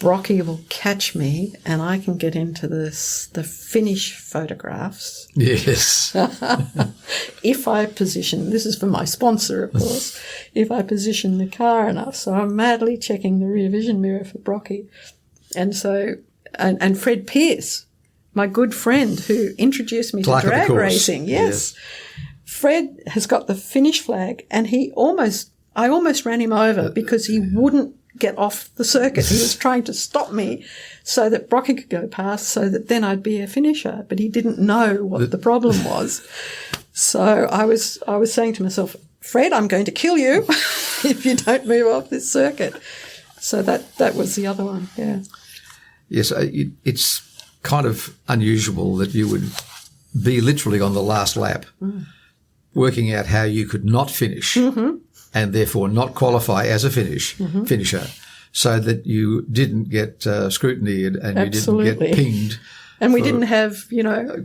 Brocky will catch me and I can get into the finish photographs. Yes. If I position, this is for my sponsor, of course, if I position the car enough. So I'm madly checking the rear vision mirror for Brocky. And so, and Fred Pearce, my good friend who introduced me to drag racing. Yes. Fred has got the finish flag and I almost ran him over because he wouldn't get off the circuit. He was trying to stop me so that Brocky could go past so that then I'd be a finisher, but he didn't know what the problem was. So I was saying to myself, Fred, I'm going to kill you if you don't move off this circuit. So that was the other one, yeah. Yes, it's kind of unusual that you would be literally on the last lap working out how you could not finish and therefore not qualify as a finisher so that you didn't get scrutiny and you didn't get pinged. And we didn't have,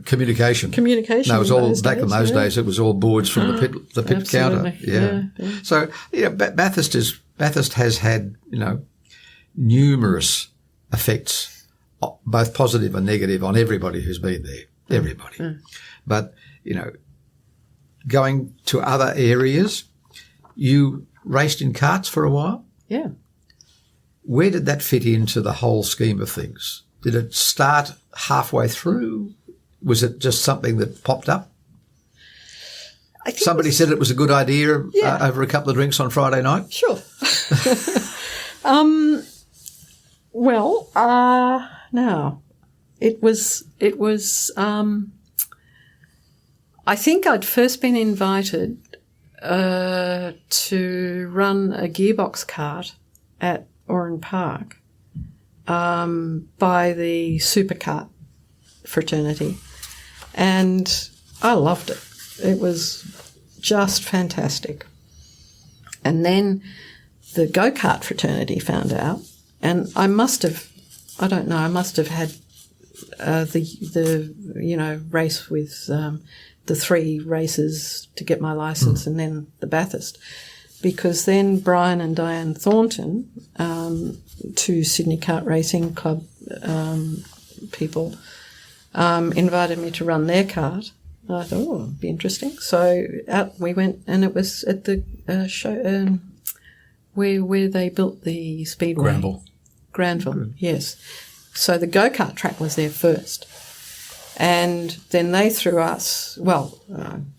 communication. Communication. No, it was all back in those days. It was all boards from the pit counter. Yeah. So Bathurst has had numerous effects, both positive and negative, on everybody who's been there. Everybody. But going to other areas, you raced in karts for a while. Yeah. Where did that fit into the whole scheme of things? Did it start halfway through? Was it just something that popped up? Somebody said it was a good idea over a couple of drinks on Friday night? Sure. No. It was I think I'd first been invited to run a gearbox kart at Oran Park by the Superkart fraternity, and I loved it. It was just fantastic. And then the go-kart fraternity found out, and I must have had the race with the 3 races to get my licence and then the Bathurst. Because then Brian and Diane Thornton, 2 Sydney Kart Racing Club people, invited me to run their kart. And I thought, it'd be interesting. So out we went, and it was at the show where they built the speedway. Granville, yes. So the go-kart track was there first. And then they threw us,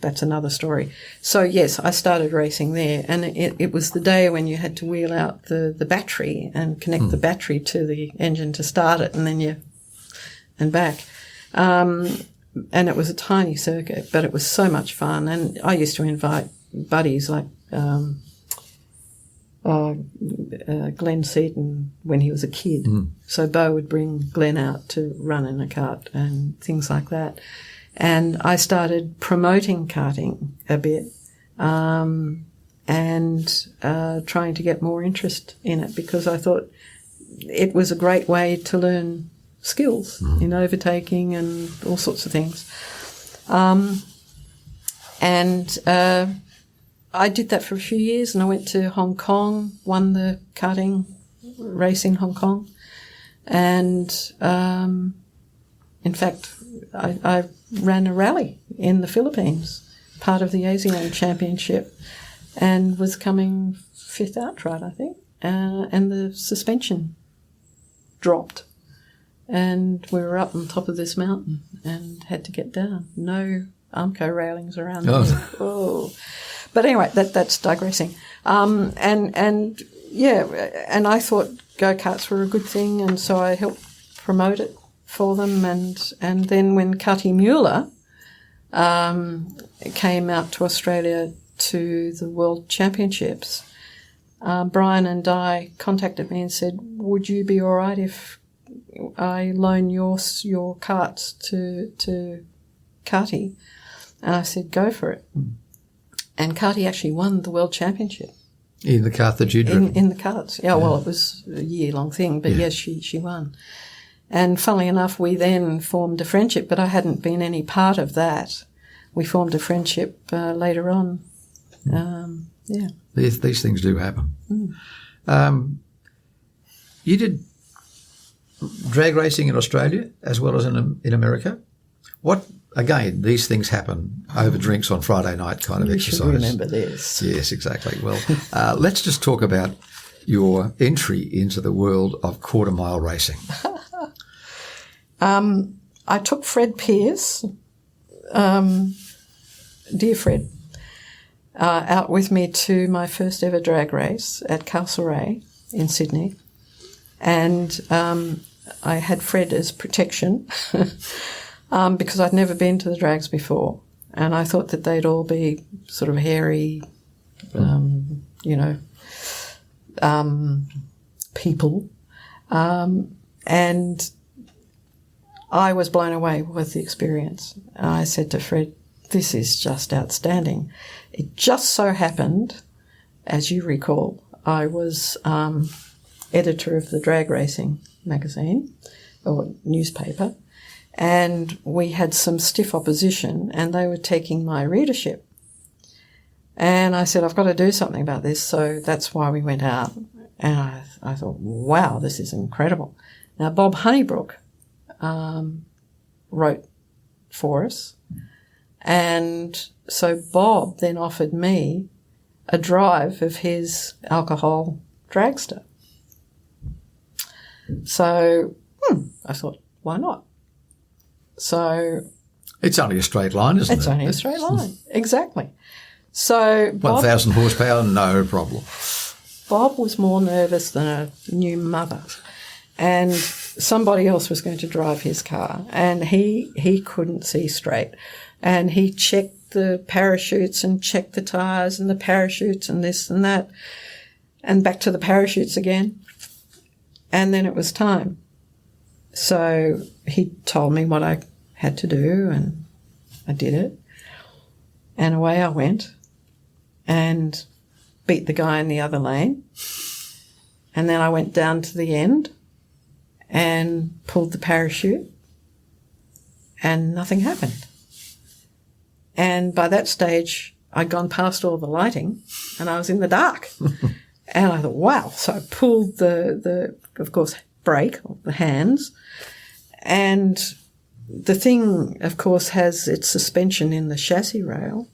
that's another story. So, yes, I started racing there, and it was the day when you had to wheel out the battery and connect the battery to the engine to start it, and then and back. And it was a tiny circuit, but it was so much fun. And I used to invite buddies like Glenn Seaton when he was a kid. So Bo would bring Glenn out to run in a kart and things like that. And I started promoting karting a bit and trying to get more interest in it, because I thought it was a great way to learn skills in overtaking and all sorts of things. I did that for a few years, and I went to Hong Kong, won the karting race in Hong Kong. And, in fact, I ran a rally in the Philippines, part of the ASEAN Championship, and was coming 5th outright, I think. And the suspension dropped. And we were up on top of this mountain and had to get down. No Armco railings around there. Oh. But anyway, that's digressing. And I thought go-karts were a good thing, and so I helped promote it for them. And then when Cutty Mueller came out to Australia to the World Championships, Brian and Di contacted me and said, would you be all right if I loan your karts to Cutty? And I said, go for it. And Carty actually won the World Championship. In the kart that you drove? In the karts. Yeah, well, it was a year-long thing, but yes, she won. And funnily enough, we then formed a friendship, but I hadn't been any part of that. we formed a friendship later on. Yeah. These things do happen. You did drag racing in Australia as well as in America. What, again, these things happen over drinks on Friday night kind of You exercise. should remember this. Yes, exactly. Well, let's just talk about your entry into the world of quarter mile racing. I took Fred Pearce, dear Fred, out with me to my first ever drag race at Castlereagh in Sydney. And I had Fred as protection because I'd never been to the drags before. And I thought that they'd all be sort of hairy, people. And I was blown away with the experience. I said to Fred, this is just outstanding. It just so happened, as you recall, I was editor of the drag racing magazine or newspaper, and we had some stiff opposition and they were taking my readership. And I said, I've got to do something about this. So that's why we went out. And I thought, wow, this is incredible. Now, Bob Honeybrook wrote for us. And so Bob then offered me a drive of his alcohol dragster. So I thought, why not? So it's only a straight line, isn't it? It's only a straight line, exactly. So 1,000 horsepower, no problem. Bob was more nervous than a new mother, and somebody else was going to drive his car, and he couldn't see straight, and he checked the parachutes and checked the tyres and the parachutes and this and that, and back to the parachutes again, and then it was time. So he told me what I had to do, and I did it, and away I went and beat the guy in the other lane. And then I went down to the end and pulled the parachute and nothing happened. And by that stage, I'd gone past all the lighting and I was in the dark. And I thought, wow. So I pulled the of course, brake, the hands. And the thing, of course, has its suspension in the chassis rail.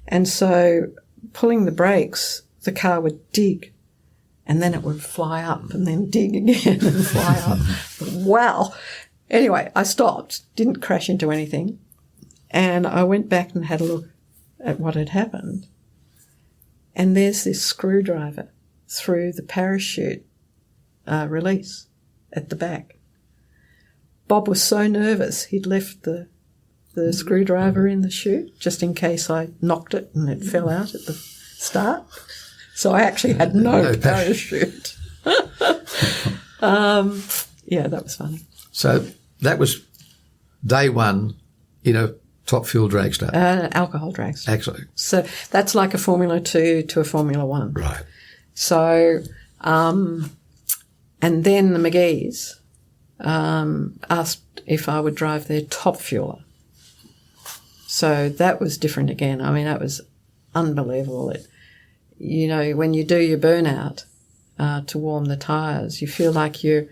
And so pulling the brakes, the car would dig and then it would fly up and then dig again and fly up. Wow. Anyway, I stopped, didn't crash into anything, and I went back and had a look at what had happened. And there's this screwdriver through the parachute release at the back. Bob was so nervous he'd left the screwdriver in the chute just in case I knocked it and it fell out at the start. So I actually had no parachute. Yeah, that was funny. So that was day one in a top fuel dragster. Alcohol dragster. Actually. So that's like a Formula 2 to a Formula 1. Right. So, and then the McGee's asked if I would drive their top fueler. So that was different again. I mean, that was unbelievable. You know, when you do your burnout to warm the tyres, you feel like you're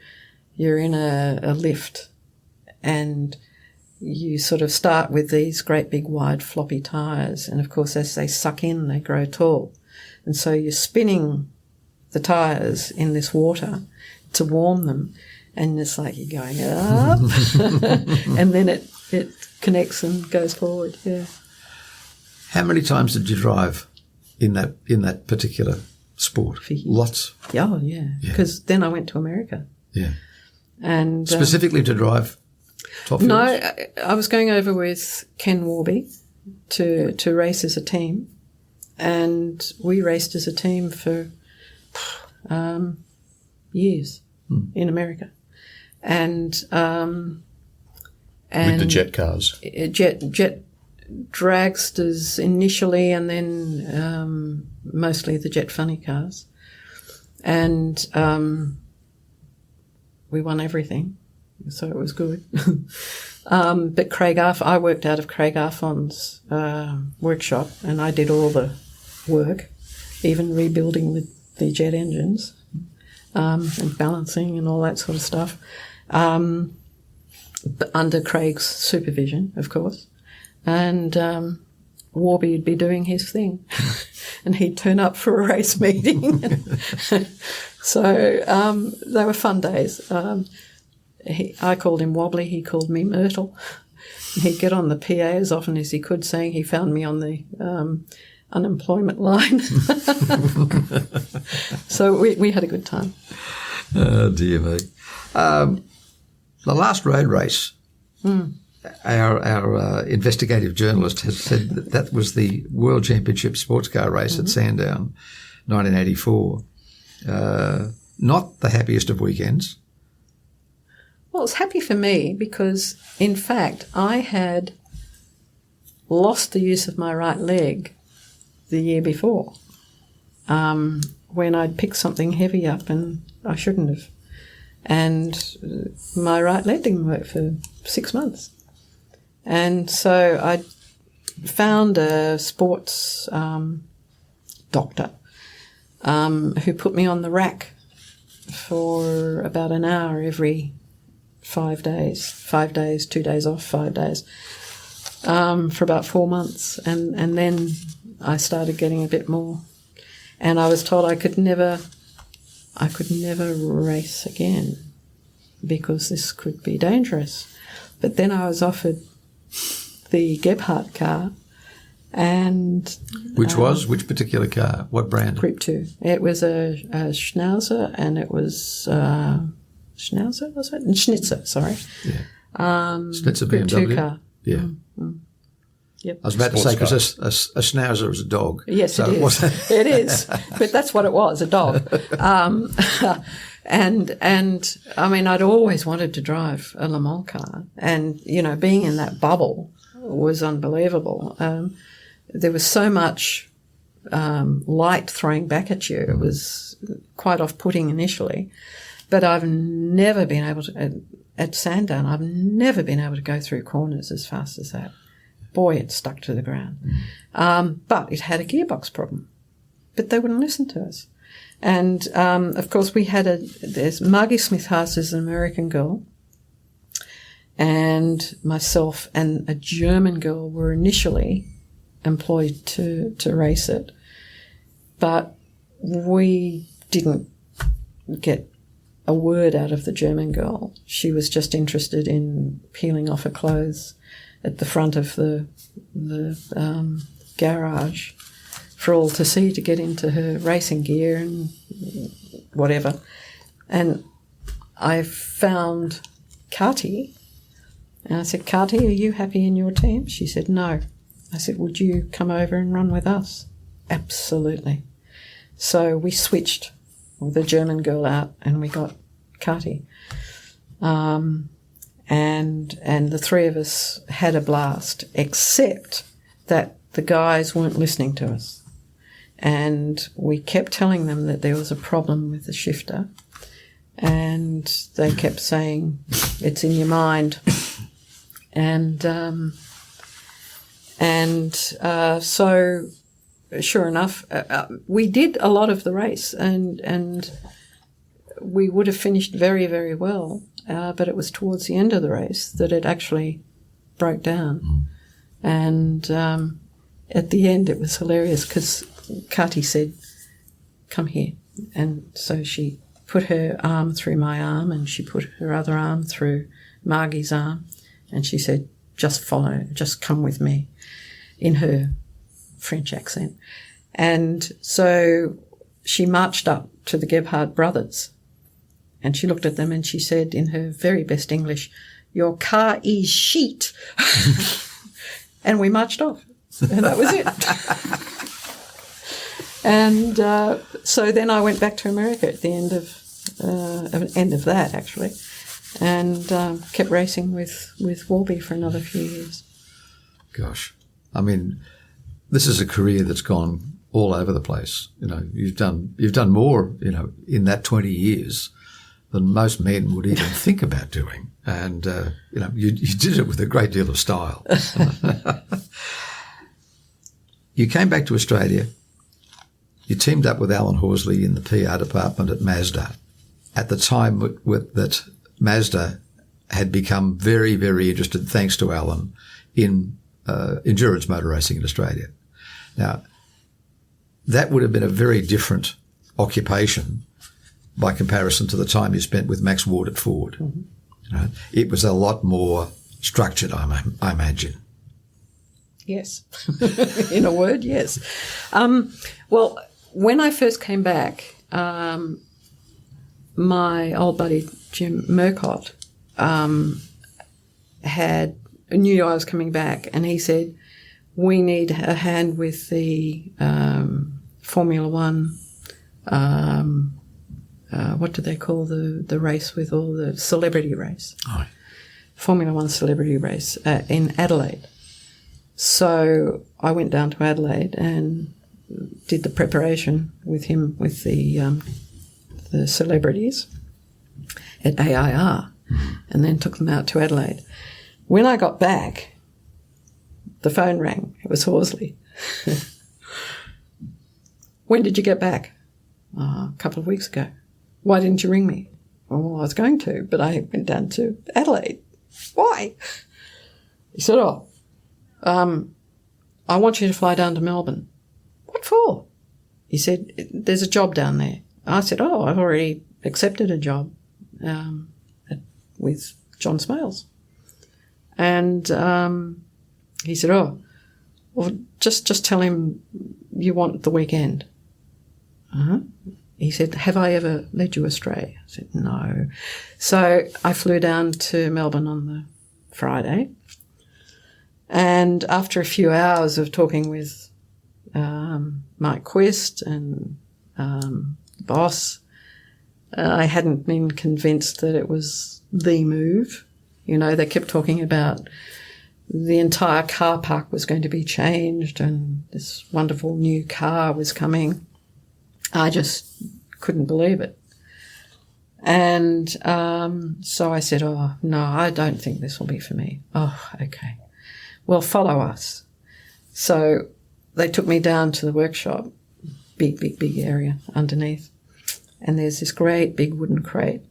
in a lift, and you sort of start with these great big wide floppy tyres, and of course as they suck in they grow tall, and so you're spinning the tyres in this water to warm them, and it's like you're going up and then it connects and goes forward. Yeah. How many times did you drive in that particular sport? Lots. Oh, yeah. Because then I went to America. Yeah. And specifically to drive top fuels? No, I was going over with Ken Warby to race as a team, and we raced as a team for years in America. And with the jet cars? Jet dragsters initially, and then mostly the jet funny cars. And we won everything. so it was good. But I worked out of Craig Arfon's workshop, and I did all the work, even rebuilding the jet engines and balancing and all that sort of stuff, but under Craig's supervision, of course. And Warby would be doing his thing, and he'd turn up for a race meeting. So they were fun days. I called him Wobbly, he called me Myrtle. He'd get on the PA as often as he could, saying he found me on the unemployment line. So we had a good time. Oh, dear me. The last road race, our investigative journalist has said that was the World Championship sports car race at Sandown, 1984. Not the happiest of weekends. Well, it's happy for me because, in fact, I had lost the use of my right leg the year before when I'd picked something heavy up and I shouldn't have. And my right leg didn't work for 6 months. And so I found a sports doctor who put me on the rack for about an hour every 5 days. 5 days, 2 days off, 5 days, for about 4 months. And then I started getting a bit more. And I was told I could never race again because this could be dangerous. But then I was offered the Gebhardt car, and which particular car? What brand? Group 2. It was a Schnauzer, and it was Schnauzer, was it? Schnitzer, sorry. Yeah. Schnitzer Group BMW. 2 car. Yeah. Yep. I was about to say, because a Schnauzer is a dog. Yes, so it is. It is. But that's what it was, a dog. And I mean, I'd always wanted to drive a Le Mans car. And, you know, being in that bubble was unbelievable. There was so much light throwing back at you. It was quite off-putting initially. But I've never been able to, at Sandown, I've never been able to go through corners as fast as that. Boy, it stuck to the ground. But it had a gearbox problem. But they wouldn't listen to us. And, of course, there's Margie Smith-Haas is an American girl, and myself and a German girl were initially employed to race it. But we didn't get a word out of the German girl. She was just interested in peeling off her clothes at the front of the garage for all to see, to get into her racing gear and whatever. And I found Kati, and I said, Kati, are you happy in your team? She said, no. I said, would you come over and run with us? Absolutely. So we switched the German girl out and we got Kati. And the three of us had a blast, except that the guys weren't listening to us. And we kept telling them that there was a problem with the shifter. And they kept saying, it's in your mind. And so sure enough, we did a lot of the race and we would have finished very, very well. But it was towards the end of the race that it actually broke down. And at the end it was hilarious because Kati said, come here. And so she put her arm through my arm and she put her other arm through Margie's arm. And she said, just come with me, in her French accent. And so she marched up to the Gebhardt brothers and she looked at them and she said in her very best English, your car is shit. And we marched off. And that was it. And so then I went back to America at the end of that, actually, and kept racing with Warby for another few years. Gosh. I mean, this is a career that's gone all over the place. You know, you've done more, you know, in that 20 years than most men would even think about doing. And, you did it with a great deal of style. You came back to Australia. You teamed up with Alan Horsley in the PR department at Mazda at the time that Mazda had become very, very interested, thanks to Alan, in endurance motor racing in Australia. Now, that would have been a very different occupation by comparison to the time you spent with Max Ward at Ford. Mm-hmm. It was a lot more structured, I imagine. Yes. In a word, yes. Well, when I first came back, my old buddy Jim Murcott knew I was coming back, and he said, we need a hand with the Formula One, what do they call the race with all the celebrity race? Oh. Formula One celebrity race in Adelaide. So I went down to Adelaide and did the preparation with him with the celebrities at AIR, and then took them out to Adelaide. When I got back, the phone rang. It was Horsley. When did you get back? A couple of weeks ago. Why didn't you ring me? Well, I was going to, but I went down to Adelaide. Why? He said, I want you to fly down to Melbourne. What for? He said, there's a job down there. I said, I've already accepted a job with John Smales. And he said, well, just tell him you want the weekend. Uh-huh. He said, have I ever led you astray? I said, no. So I flew down to Melbourne on the Friday. And after a few hours of talking with Mike Quist and the boss, I hadn't been convinced that it was the move. They kept talking about the entire car park was going to be changed and this wonderful new car was coming. I just couldn't believe it. And so I said, no, I don't think this will be for me. Oh, okay. Well, follow us. So they took me down to the workshop, big area underneath. And there's this great big wooden crate.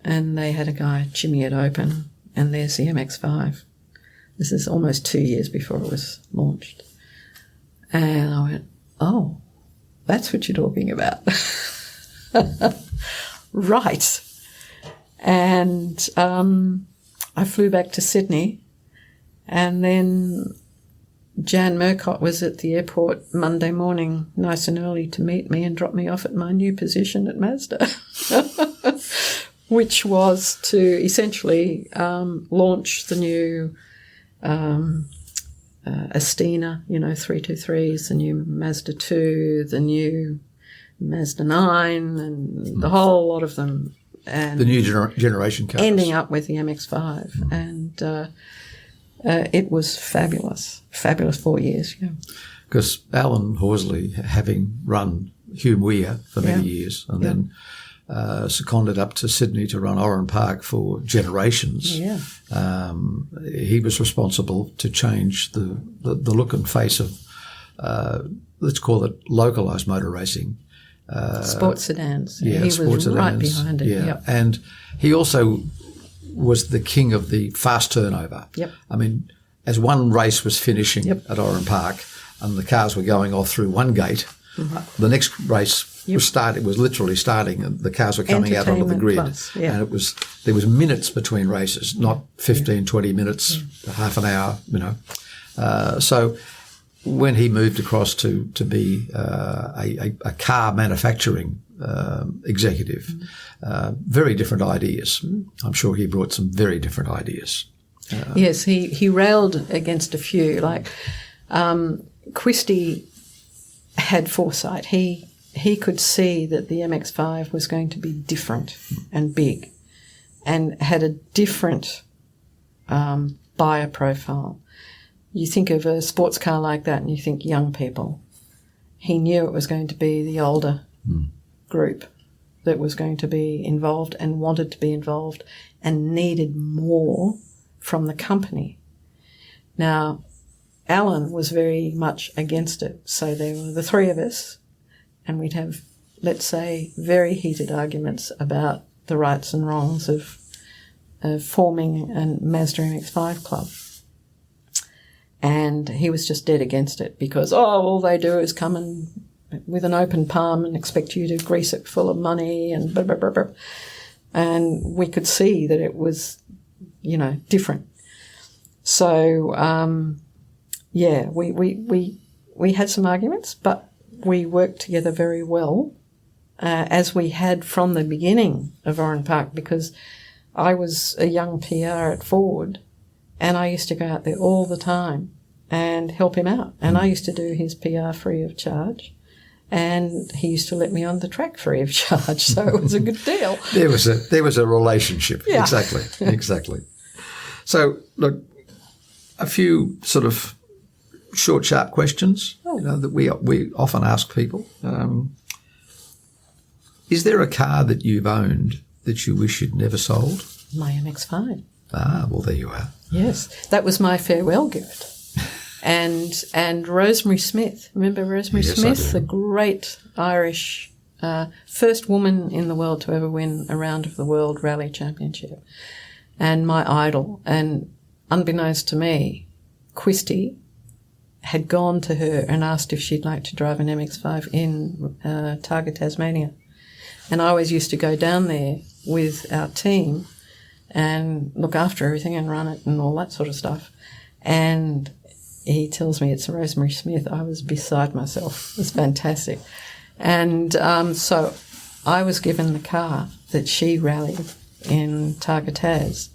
And they had a guy shimmy it open. And there's the MX-5. This is almost 2 years before it was launched. And I went, oh, that's what you're talking about. Right. And I flew back to Sydney. And then Jan Murcott was at the airport Monday morning, nice and early, to meet me and drop me off at my new position at Mazda, which was to essentially launch the new Astina, 323s, the new Mazda 2, the new Mazda 9, and the whole lot of them. And the new generation cars. Ending up with the MX-5. And it was fabulous 4 years, yeah. Because Alan Horsley, having run Humour for many years and then seconded up to Sydney to run Oran Park for generations, he was responsible to change the look and face of, let's call it localised motor racing. Sports sedans. Yeah, he sports was sedans. Right behind it. Yeah. Yep. And he also was the king of the fast turnover. Yep. I mean, as one race was finishing at Oran Park and the cars were going off through one gate, the next race was literally starting and the cars were coming out onto the grid. Plus, and there was minutes between races, not 15, 20 minutes, half an hour, So when he moved across to be a car manufacturing executive, very different ideas. I'm sure he brought some very different ideas. Yes, he railed against a few. Like Christie had foresight. He could see that the MX-5 was going to be different and big and had a different buyer profile. You think of a sports car like that and you think young people. He knew it was going to be the older group that was going to be involved and wanted to be involved and needed more from the company. Now, Alan was very much against it. So there were the three of us, and we'd have, let's say, very heated arguments about the rights and wrongs of forming a Mazda MX-5 club. And he was just dead against it because, all they do is come and with an open palm and expect you to grease it full of money and blah, blah, blah, blah. And we could see that it was, different. So, we had some arguments, but we worked together very well, as we had from the beginning of Oran Park, because I was a young PR at Ford and I used to go out there all the time and help him out. And I used to do his PR free of charge. And he used to let me on the track free of charge, so it was a good deal. There was a relationship. Yeah. Exactly. So, look, a few sort of short, sharp questions that we often ask people. Is there a car that you've owned that you wish you'd never sold? My MX-5. Ah, well, there you are. Yes, that was my farewell gift. And Rosemary Smith, remember Rosemary Smith, the great Irish first woman in the world to ever win a round of the World Rally Championship, and my idol. And unbeknownst to me, Christy had gone to her and asked if she'd like to drive an MX-5 in Targa, Tasmania. And I always used to go down there with our team and look after everything and run it and all that sort of stuff. And he tells me it's Rosemary Smith. I was beside myself. It was fantastic. And so I was given the car that she rallied in Targa Tas.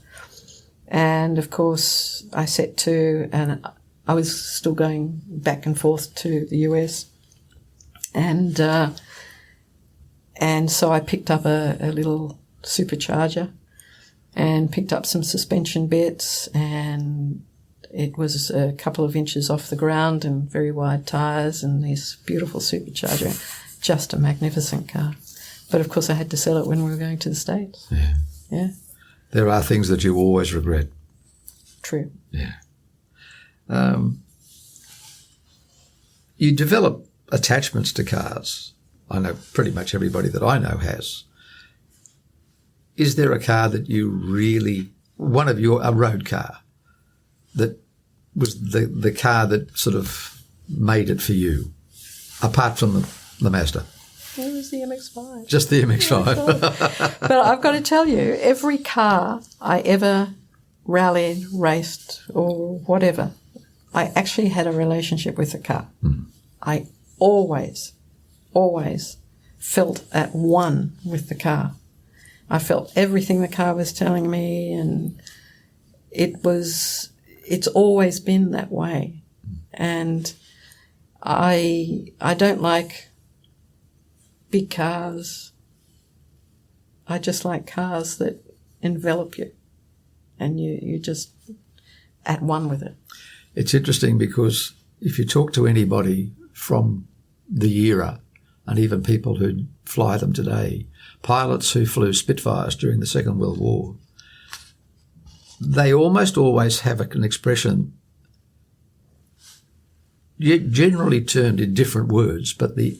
And, of course, I set to, and I was still going back and forth to the US. And so I picked up a little supercharger and picked up some suspension bits, and it was a couple of inches off the ground and very wide tyres and this beautiful supercharger. Just a magnificent car. But, of course, I had to sell it when we were going to the States. Yeah. There are things that you always regret. True. Yeah. You develop attachments to cars. I know pretty much everybody that I know has. Is there a car that you really, a road car, that was the car that sort of made it for you, apart from the Mazda? It was the MX-5. Just the MX-5. But I've got to tell you, every car I ever rallied, raced, or whatever, I actually had a relationship with the car. I always felt at one with the car. I felt everything the car was telling me, and it's always been that way. And I don't like big cars. I just like cars that envelop you and you're just at one with it. It's interesting because if you talk to anybody from the era, and even people who fly them today, pilots who flew Spitfires during the Second World War, they almost always have an expression generally termed in different words, but the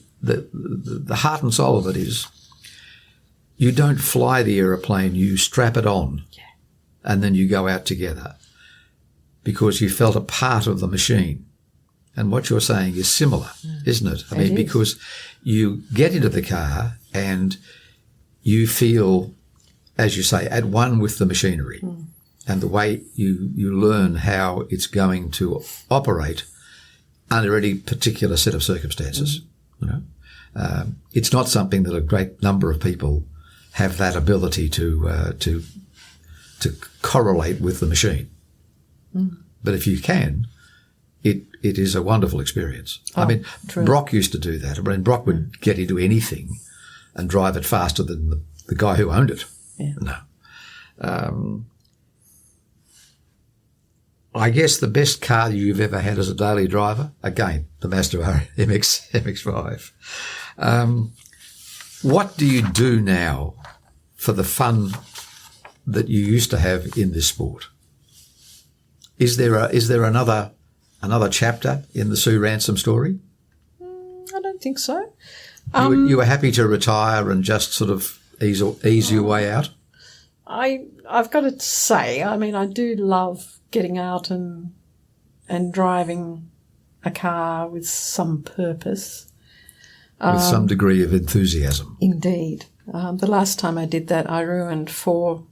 heart and soul of it is you don't fly the aeroplane, you strap it on, and then you go out together because you felt a part of the machine. And what you're saying is similar, isn't it? I mean, because you get into the car and you feel, as you say, at one with the machinery and the way you learn how it's going to operate under any particular set of circumstances. You know, it's not something that a great number of people have that ability to correlate with the machine. But if you can, it is a wonderful experience. I mean, true. Brock used to do that. I mean, Brock would get into anything and drive it faster than the guy who owned it. Yeah. No. I guess the best car you've ever had as a daily driver, again, the Mazda MX-5. What do you do now for the fun that you used to have in this sport? Is there another chapter in the Sue Ransom story? I don't think so. You were happy to retire and just sort of ease your way out? I've got to say, I mean, I do love getting out and driving a car with some purpose. With some degree of enthusiasm. Indeed. The last time I did that, I ruined four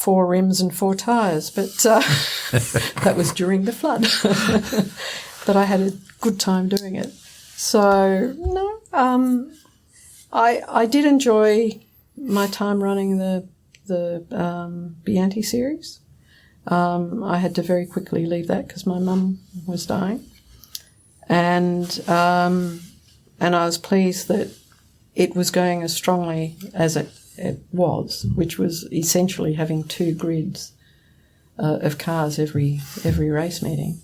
rims and 4 tyres, but that was during the flood. But I had a good time doing it. So, no, I did enjoy my time running the Bianti series. I had to very quickly leave that because my mum was dying. And I was pleased that it was going as strongly as it was, which was essentially having 2 grids of cars every race meeting.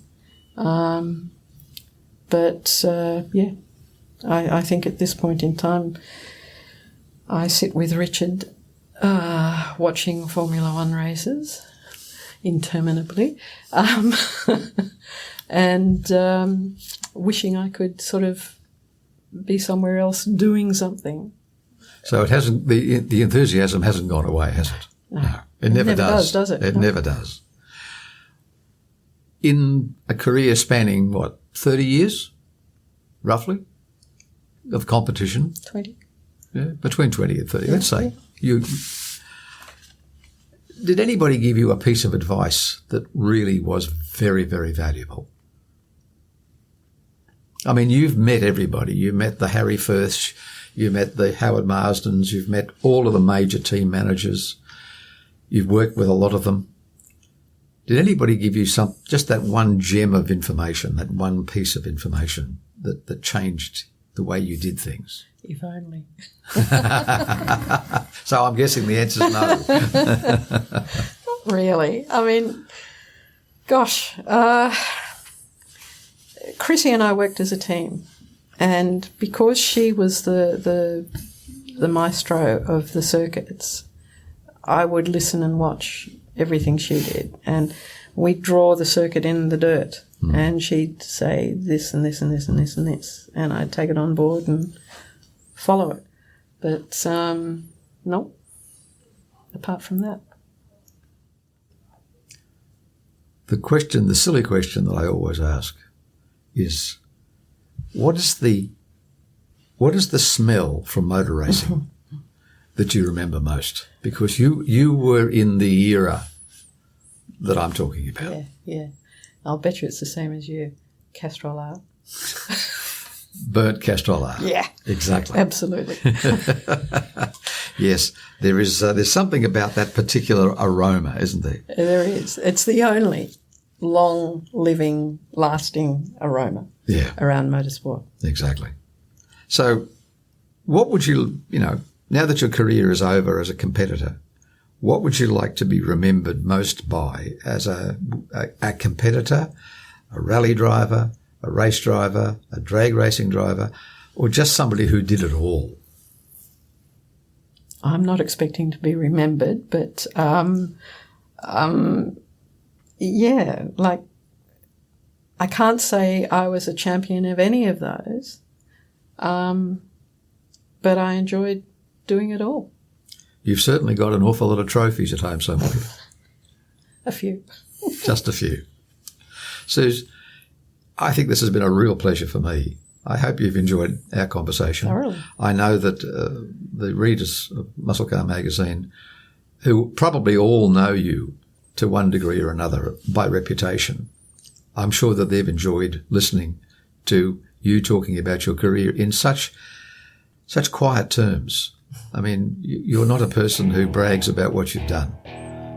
I think at this point in time, I sit with Richard watching Formula One races interminably and wishing I could sort of be somewhere else doing something. So it hasn't, the enthusiasm hasn't gone away, has it? No. It never does, it? It No. never does. In a career spanning, 30 years, roughly, of competition? 20. Yeah, between 20 and 30, let's say. Did anybody give you a piece of advice that really was very, very valuable? I mean, you've met everybody. You met the Harry Firths, you met the Howard Marsdens, you've met all of the major team managers. You've worked with a lot of them. Did anybody give you just that one gem of information, that one piece of information that changed the way you did things? If only. So I'm guessing the answer is no. Not really. I mean, gosh, Chrissy and I worked as a team, and because she was the maestro of the circuits, I would listen and watch everything she did, and we'd draw the circuit in the dirt, and she'd say this and this and this and this and this, and I'd take it on board and follow it. But no, apart from that. The silly question that I always ask is, what is the smell from motor racing that you remember most? Because you were in the era that I'm talking about. Yeah. I'll bet you it's the same as you. Castrol Ale. Burnt Castrol Ale. Yeah. Exactly. Absolutely. Yes, there's something about that particular aroma, isn't there? There is. It's the only long-living, lasting aroma around motorsport. Exactly. So what would you now that your career is over as a competitor, what would you like to be remembered most by as a competitor, a rally driver, a race driver, a drag racing driver, or just somebody who did it all? I'm not expecting to be remembered, but like I can't say I was a champion of any of those, but I enjoyed doing it all. You've certainly got an awful lot of trophies at home somewhere. A few. Just a few. Suze, I think this has been a real pleasure for me. I hope you've enjoyed our conversation. Thoroughly. I know that the readers of Muscle Car Magazine, who probably all know you to one degree or another by reputation, I'm sure that they've enjoyed listening to you talking about your career in such quiet terms. I mean, you're not a person who brags about what you've done,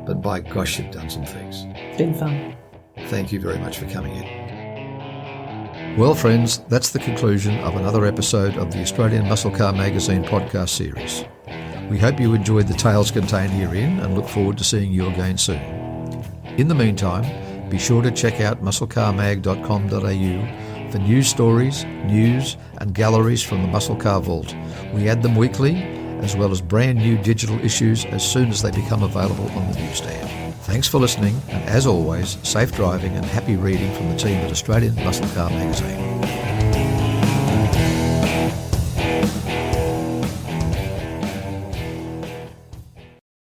but by gosh, you've done some things. Been fun. Thank you very much for coming in. Well, friends, that's the conclusion of another episode of the Australian Muscle Car Magazine podcast series. We hope you enjoyed the tales contained herein and look forward to seeing you again soon. In the meantime, be sure to check out musclecarmag.com.au for news stories, news and galleries from the Muscle Car Vault. We add them weekly, as well as brand new digital issues as soon as they become available on the newsstand. Thanks for listening, and as always, safe driving and happy reading from the team at Australian Muscle Car Magazine.